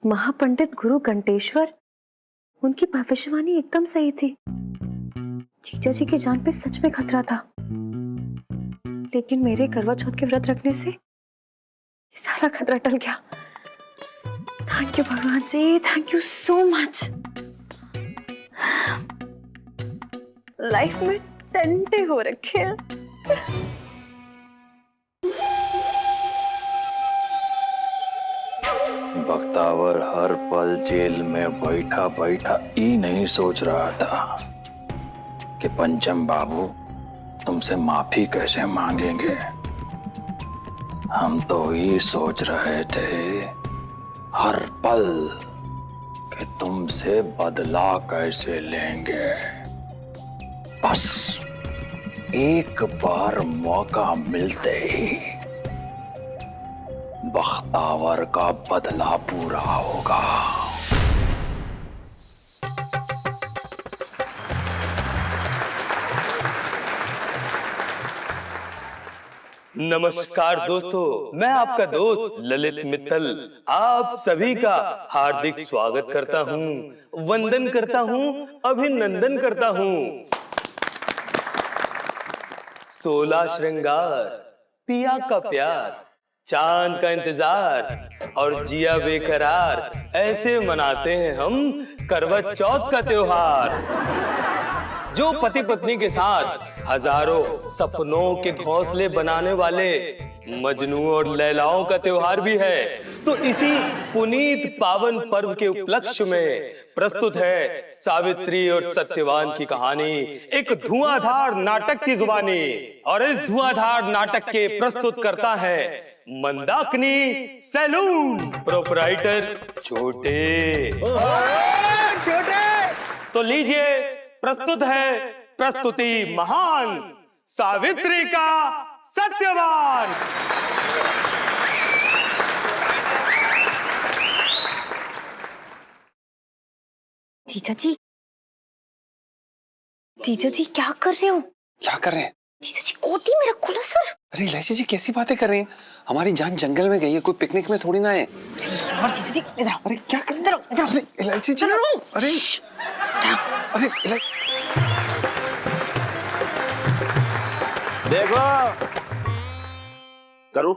महापंडित गुरु घंटेश्वर, उनकी भविष्यवाणी एकदम सही थी। जीजा जी की जान पे सच में खतरा था, लेकिन मेरे करवा चौथ के व्रत रखने से ये सारा खतरा टल गया। थैंक यू भगवान जी, thank you so much. Life में टंटे हो रखे हैं। बख्तावर हर पल जेल में बैठा बैठा ही नहीं सोच रहा था कि पंचम बाबू तुमसे माफी कैसे मांगेंगे। हम तो ये सोच रहे थे हर पल कि तुमसे बदला कैसे लेंगे। बस एक बार मौका मिलते ही बख्तावर का बदला पूरा होगा। नमस्कार दोस्तों, मैं आपका दोस्त ललित मित्तल आप सभी का हार्दिक स्वागत करता हूं, वंदन करता हूं, अभिनंदन करता हूं। 16 श्रृंगार, पिया का प्यार, चांद का इंतजार और जिया बेकरार, ऐसे मनाते हैं हम करवा चौथ का त्योहार। जो पति पत्नी के साथ हजारों सपनों के घोंसले बनाने वाले मजनू और लैलाओं का त्योहार भी है। तो इसी पुनीत पावन पर्व के उपलक्ष्य में प्रस्तुत है सावित्री और सत्यवान की कहानी, एक धुआंधार नाटक की जुबानी। और इस धुआंधार नाटक के प्रस्तुत करता है मंदाकिनी सैलून प्रोपराइटर छोटे। तो लीजिए, प्रस्तुत है प्रस्तुति महान सावित्री का सत्यवान। जीजा जी, जीजा जी क्या कर रहे हो? क्या कर रहे हैं? जीजा जी गोदी में रखो ना सर। अरे इलायची जी कैसी बातें कर रही हैं? हमारी जान जंगल में गई है, कोई पिकनिक में थोड़ी ना है। यार जीजा जी इधर आओ। अरे क्या कर इधर आओ, इधर आओ। इलायची जी, अरे देखो करूं,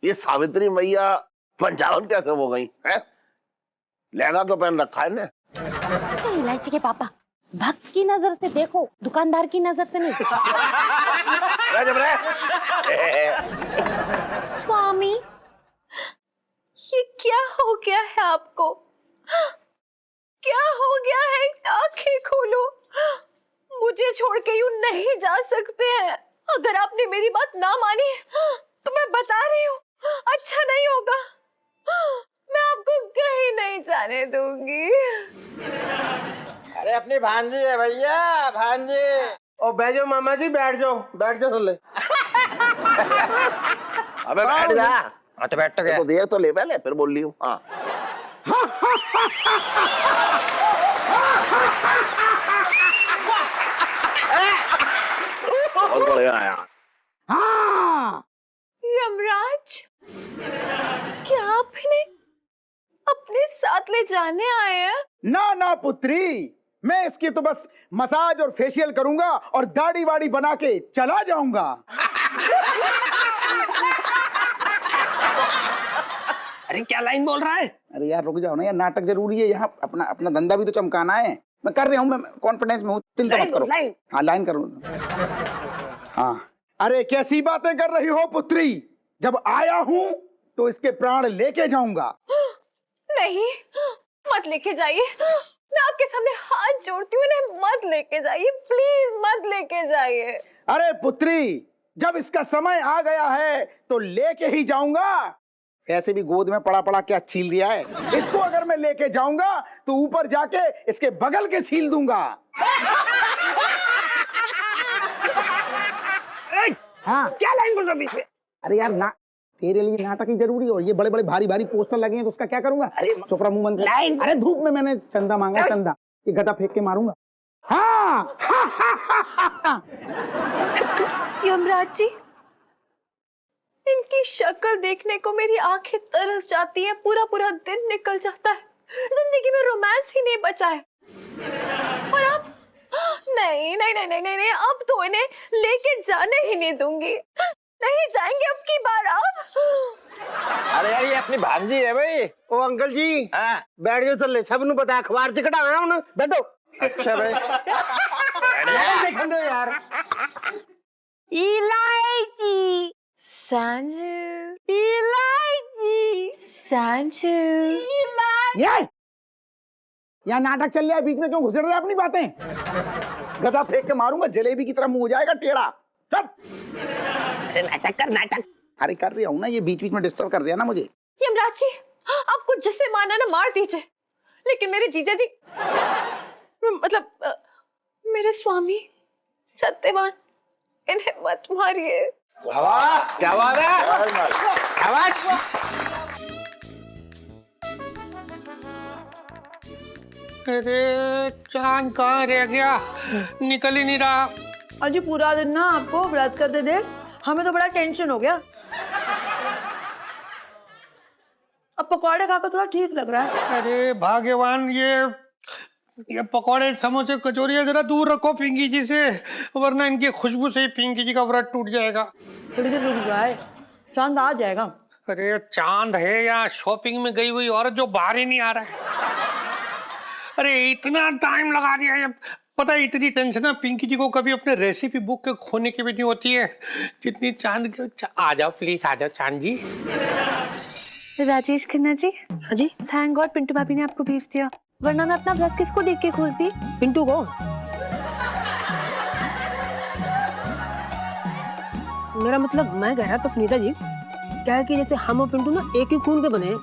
ये सावित्री मैया पंचावन कैसे हो गई है? लहंगा क्यों पहन रखा है ने? इलायची के पापा, भक्त की नजर से देखो, दुकानदार की नजर से नहीं। स्वामी, ये क्या हो गया है आपको? क्या हो गया है? आंखें खोलो, मुझे छोड़ के यूं नहीं जा सकते हैं। अगर आपने मेरी बात ना मानी तो मैं बता रही हूँ, अच्छा नहीं होगा। मैं आपको कहीं नहीं जाने दूंगी। अरे अपनी भांजी है भैया, भांजी। ओ बैठ जाओ मामा जी, बैठ जाओ, बैठ जाओ ले। अबे बैठ जा। हाँ तो बैठ तो गया। तो देर तो ले पहले, फिर बोल रही हूँ। हाँ बहुत बढ़िया यार। हाँ यमराज, क्या आप इन्हें अपने साथ ले जाने आए हैं? ना ना पुत्री, मैं इसकी तो बस मसाज और फेशियल करूंगा और दाढ़ी वाड़ी बना के चला जाऊंगा। अरे क्या लाइन बोल रहा है? अरे यार रुक जाओ ना यार, नाटक जरूरी है यहाँ, अपना अपना धंधा भी तो चमकाना है। मैं कर रहा हूँ, मैं कॉन्फिडेंस में हूँ, चिंता मत करो। हाँ लाइन करो। हाँ अरे कैसी बातें कर रही हो पुत्री, जब आया हूँ तो इसके प्राण लेके जाऊंगा। नहीं, मत लेके जाइए, मैं आपके सामने हाथ जोड़ती हूँ, इन्हें मत लेके जाइए, प्लीज मत लेके जाइए। अरे पुत्री, जब इसका समय आ गया है तो लेके ही जाऊंगा। ऐसे भी गोद में पड़ा पड़ा क्या छील दिया है, इसको अगर मैं लेके जाऊंगा तो ऊपर जाके इसके बगल के छील दूंगा। हाँ क्या लाइन बोल रहा बीच में? अरे यार ना, तेरे लिए नाटक ही जरूरी है और ये बड़े बड़े भारी भारी पोस्टर लगे हैं तो उसका क्या करूंगा? अरे चोपड़ा मुंह बंद कर। अरे धूप में मैंने चंदा मांगा, चंदा, ये गदा फेंक के मारूंगा। हाँ यमराज जी, इनकी शक्ल देखने को मेरी आंखें तरस जाती हैं, पूरा पूरा दिन निकल जाता है, जिंदगी में रोमांस ही नहीं बचा है। और अब नहीं नहीं नहीं नहीं नहीं, नहीं अब तो इन्हें लेके जाने ही नहीं दूंगी, नहीं जाएंगे अब की बार। अब अरे यार ये अपनी भांजी है भाई। ओ अंकल जी, हाँ बैठ जाओ, चल सब नु पता, अखबार च कटाया हूं, बैठो। अच्छा भाई देखन दो यार। इलायची सांजू, इलायची सांजू। ये यहाँ नाटक चल रहा है, बीच में क्यों घुस रहे हैं अपनी बातें? गदा फेंक के मारूंगा, जलेबी की तरह मुंह हो जाएगा टेढ़ा। चल नाटक कर, नाटक। अरे कर रहा हूँ ना, ये बीच बीच में डिस्टर्ब कर दिया ना मुझे। यमराज जी, आपको जिससे मारना ना मार दीजिए, लेकिन मेरे जीजा जी, मतलब मेरे स्वामी सत्यवान, इन्हें मत मारिए। क्या बात है? अरे चांद कहाँ रह गया, निकल ही नहीं रहा। अजी पूरा दिन ना आपको व्रत करते देख हमें तो बड़ा टेंशन हो गया। अब पकौड़े खाकर थोड़ा ठीक लग रहा है। अरे भाग्यवान, ये पकौड़े समोसे कचौरियाँ जरा दूर रखो पिंकी जी से, वरना इनकी खुशबू से ही पिंकी जी का व्रत टूट जाएगा। थोड़ी देर रुक जाए, चांद आ जाएगा। अरे चांद है या शॉपिंग में गई हुई औरत जो बाहर ही नहीं आ रहा है। अरे इतना टाइम लगा दिया है, पता है इतनी टेंशन है पिंकी जी को कभी अपने रेसिपी बुक के खोने की भी नहीं होती है जितनी चांद के। आ जाओ प्लीज, आ जाओ चांद जी। राजेश खन्ना जी। हाँ जी। थैंक गॉड पिंटू भाभी ने आपको भेज दिया, वरना मैं अपना व्रत किसको देख के खोलती? पिंटू को? मेरा मतलब मैं कह रहा तो सुनीता जी, क्या है कि जैसे हम और पिंटू ना एक ही खून के बने हैं,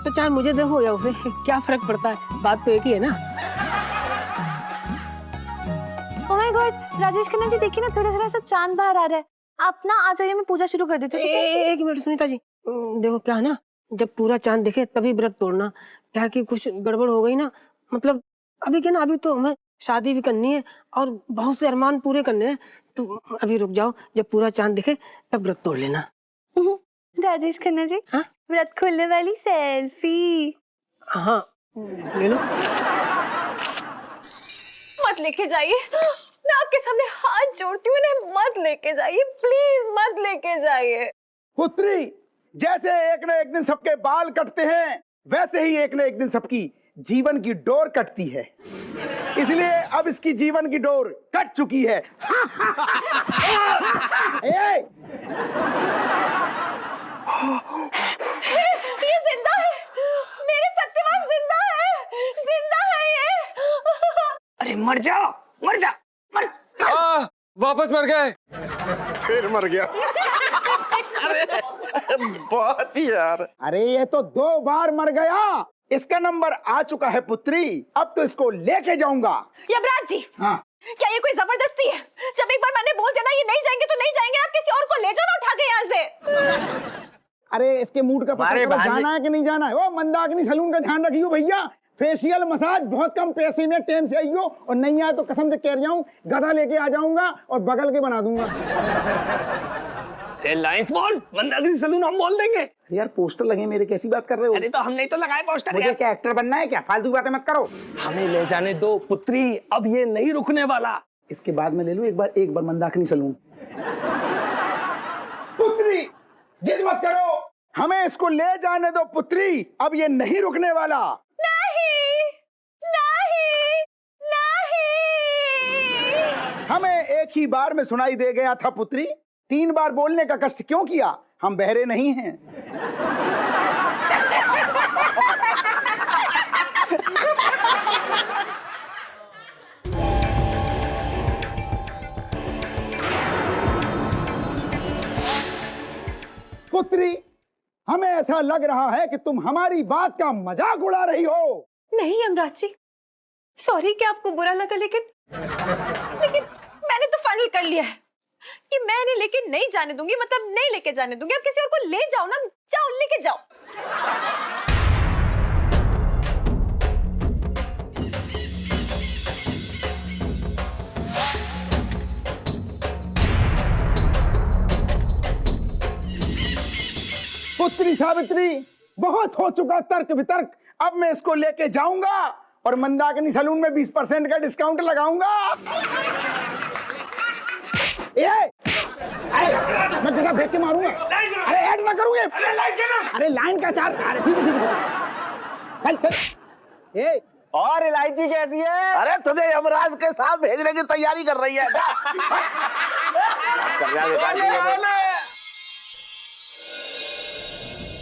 तो चाहे मुझे देखो या उसे, क्या फर्क पड़ता है, बात तो एक ही है ना। Oh my god, Rajesh Khanna ji देखिए ना, थोड़ा थोड़ा सा चांद बाहर आ रहा है। आप ना आ जाइए, मैं पूजा शुरू कर देती हूँ। एक मिनट सुनीता जी, देखो क्या है ना, जब पूरा चांद दिखे तभी व्रत तोड़ना। क्या कि कुछ गड़बड़ हो गई ना, मतलब अभी क्या ना, अभी तो हमें शादी भी करनी है और बहुत से अरमान पूरे करने हैं, तो अभी रुक जाओ, जब पूरा चांद दिखे तब व्रत तोड़ लेना। राजेश खन्ना जी, हाँ? व्रत खोलने वाली सेल्फी। हाँ ले लो। मत लेके जाइए, मैं आपके सामने हाथ जोड़ती हूँ, इन्हें मत लेके जाइए, प्लीज मत लेके जाइए। पुत्री, जैसे एक न एक दिन सबके बाल कटते हैं, वैसे ही एक न एक दिन सबकी जीवन की डोर कटती है, इसलिए अब इसकी जीवन की डोर कट चुकी है। ये जिंदा है, मेरे सत्यवान जिंदा है ये। अरे मर जाओ, मर जा, मर जा। वापस मर गए। फिर मर गया। अरे बहुत ही यार। अरे ये तो 2 बार मर गया, इसका नंबर आ चुका है पुत्री, अब तो इसको लेके जाऊंगा। यमराज जी, हाँ क्या ये कोई जबरदस्ती है? जब एक बार मैंने बोल दिया ना ये नहीं जाएंगे तो नहीं जाएंगे, आप किसी और को ले जाओ ना उठा के यहाँ से। अरे इसके मूड का पता करो, जाना है कि नहीं जाना है। ओ मंदाकिनी सलून का ध्यान रखियो भैया, फेशियल मसाज बहुत कम पैसे में टाइम से आइयो, और नहीं आए तो कसम से कह रहा हूँ गधा लेके आ जाऊंगा और बगल के बना दूंगा। रिलायंस मॉल, मंदाकिनी सलून हम बोल देंगे। यार पोस्टर लगे मेरे, कैसी बात कर रहे हो? अरे तो हमने तो लगाए पोस्टर। मुझे क्या एक्टर बनना है क्या? फालतू बातें मत करो। हमें ले जाने दो पुत्री, अब ये नहीं रुकने वाला। इसके बाद में ले लूं एक बार मंदाकिनी सलून। पुत्री जिद मत करो, हमें इसको ले जाने दो पुत्री, अब ये नहीं रुकने वाला। नहीं नहीं नहीं। हमें एक ही बार में सुनाई दे गया था पुत्री, 3 बार बोलने का कष्ट क्यों किया? हम बहरे नहीं हैं। पुत्री, हमें ऐसा लग रहा है कि तुम हमारी बात का मजाक उड़ा रही हो। नहीं यमराज जी, सॉरी कि आपको बुरा लगा, लेकिन मैंने तो फाइनल कर लिया है कि मैं इन्हें लेके नहीं जाने दूंगी, मतलब नहीं लेके जाने दूंगी। अब किसी और को ले जाओ ना, जाओ लेके जाओ। पुत्री सावित्री, बहुत हो चुका तर्क वितर्क, अब मैं इसको लेके जाऊंगा और मंदाकिनी सलून में 20% का डिस्काउंट लगाऊंगा। मैं जगह फेंक के मारूंगा। अरे ऐड ना करूंगे। अरे लाइन का चार्ज। अरे ठीक है। और इलायची कैसी है? अरे तुझे यमराज के साथ भेजने की तैयारी कर रही है।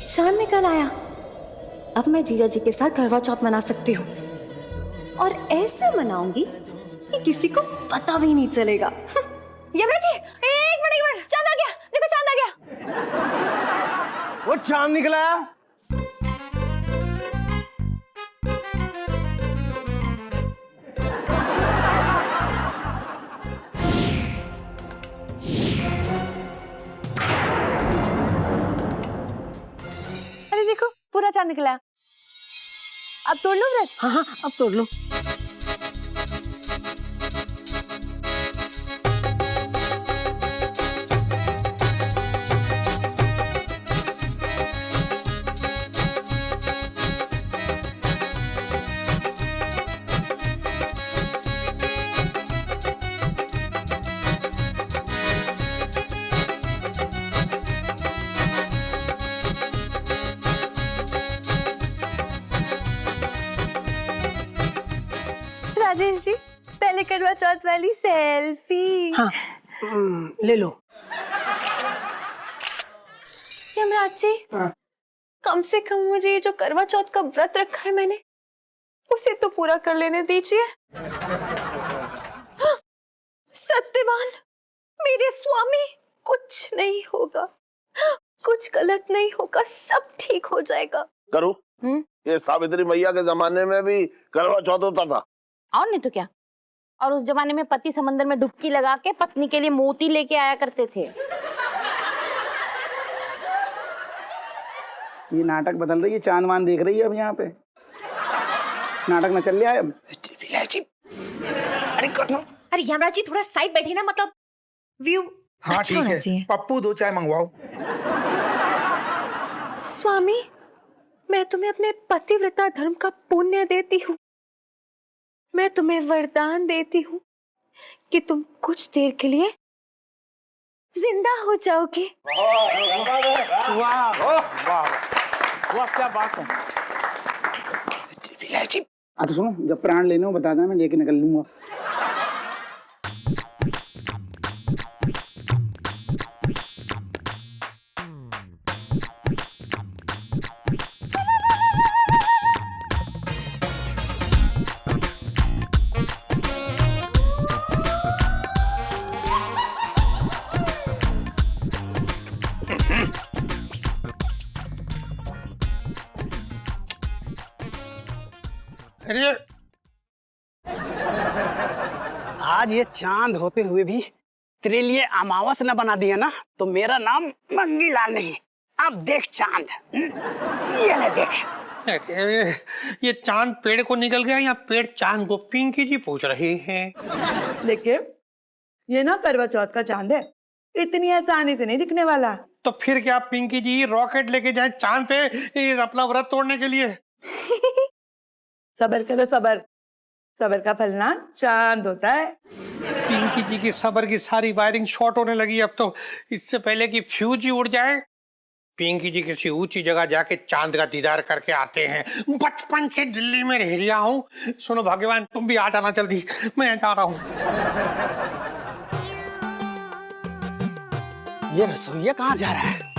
चांद निकल आया, अब मैं जीजा जी के साथ करवा चौथ मना सकती हूँ, और ऐसे मनाऊंगी कि किसी को पता भी नहीं चलेगा। यमराज जी, एक मिनट, चांद आ गया, देखो चांद आ गया। वो चांद निकला। अरे देखो पूरा चांद निकला। अब तोड़ लो व्रत। हाँ, अब तोड़ लो। राजेश जी, पहले करवा चौथ वाली सेल्फी। हाँ, ले लो। यमराज जी, कम से कम मुझे ये जो करवा चौथ का व्रत रखा है मैंने, उसे तो पूरा कर लेने दीजिए। सत्यवान मेरे स्वामी, कुछ नहीं होगा, कुछ गलत नहीं होगा, सब ठीक हो जाएगा। करूं? ये सावित्री मैया के जमाने में भी करवा चौथ होता था। और नहीं तो क्या, और उस जमाने में पति समंदर में डुबकी लगा के पत्नी के लिए मोती लेके आया करते थे। ये नाटक बदल रही है, चांद वांद देख रही है अब यहाँ पे। नाटक में चल रहा है अब। अरे यमराज जी, थोड़ा साइड बैठिए ना, मतलब व्यू अच्छा होना चाहिए। पप्पू 2 चाय मंगवाओ। स्वामी, मैं तुम्हें अपने पतिव्रता धर्म का पुण्य देती हूँ। मैं तुम्हें वरदान देती हूँ कि तुम कुछ देर के लिए जिंदा हो जाओगे। वाह क्या बात है। अच्छा सुनो, जब प्राण लेने हो बता देना, मैं लेके निकल लूंगा। अरे आज ये चांद होते हुए भी तेरे लिए अमावस न बना दिया ना, तो मेरा नाम मंगीलाल नहीं। अब देख चांद, ये ले देख। अरे ये चांद पेड़ को निकल गया या पेड़ चांद को? पिंकी जी पूछ रही हैं। देखिए, ये ना करवा चौथ का चांद है, इतनी आसानी से नहीं दिखने वाला। तो फिर क्या पिंकी जी रॉकेट लेके जाए चांद पे ये अपना व्रत तोड़ने के लिए? सबर करो सबर, सबर का फल ना चांद होता है। पिंकी जी की सबर की सारी वायरिंग शॉर्ट होने लगी अब तो। इससे पहले कि फ्यूज ही उड़ जाए, पिंकी जी किसी ऊंची जगह जाके चांद का दीदार करके आते हैं। बचपन से दिल्ली में रह रहा हूँ। सुनो भगवान, तुम भी आ जाना जल्दी, मैं जा रहा हूँ। ये रसोईया कहाँ जा रहा है?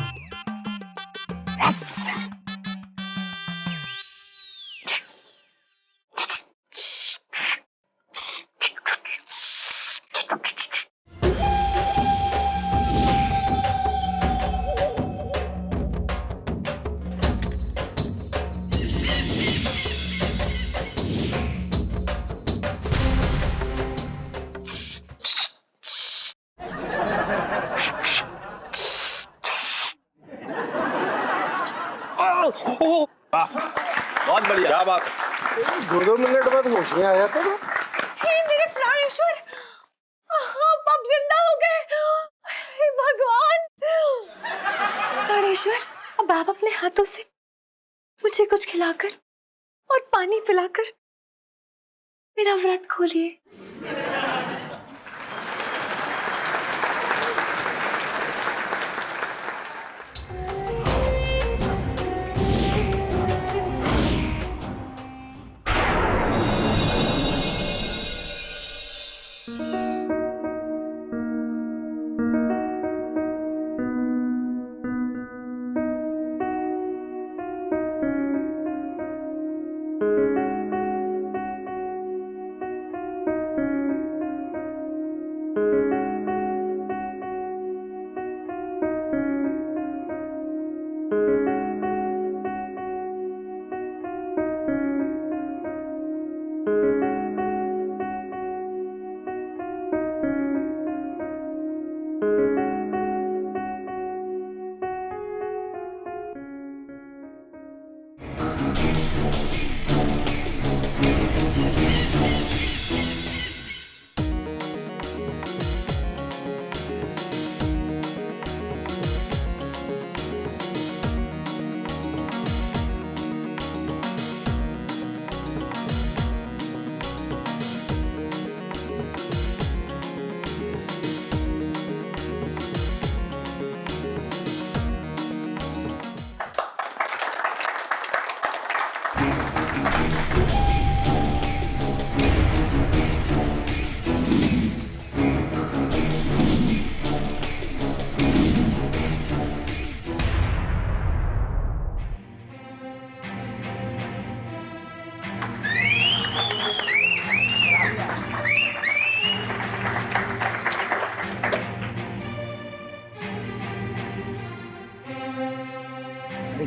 बहुत बढ़िया, क्या बात। 2 मिनट बाद होश में आया था। हे मेरे प्राणेश्वर, आप जिंदा हो गए। हे भगवान। प्राणेश्वर, अब आप अपने हाथों से मुझे कुछ खिलाकर और पानी पिलाकर मेरा व्रत खोलिए।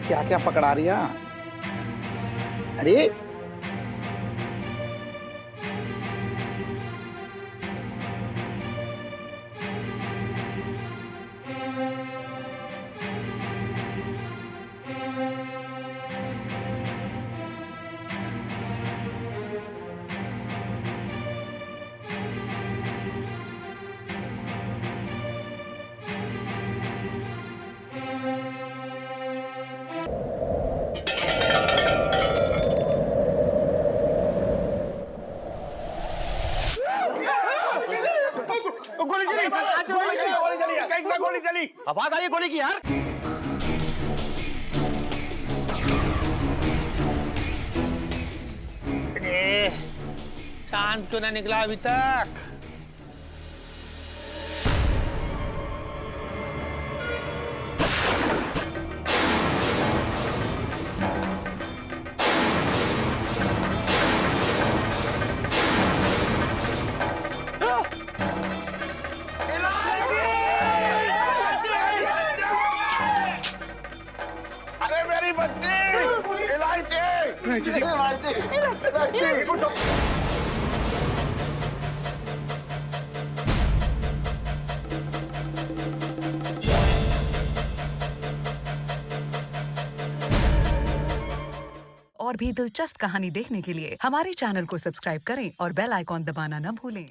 क्या क्या पकड़ा रही है? अरे गोली चली, आवाज आई गोली की यार। चांद क्यों ना निकला अभी तक? अरे मेरी बच्ची, इलायची। और भी दिलचस्प कहानी देखने के लिए हमारे चैनल को सब्सक्राइब करें और बेल आइकॉन दबाना न भूलें।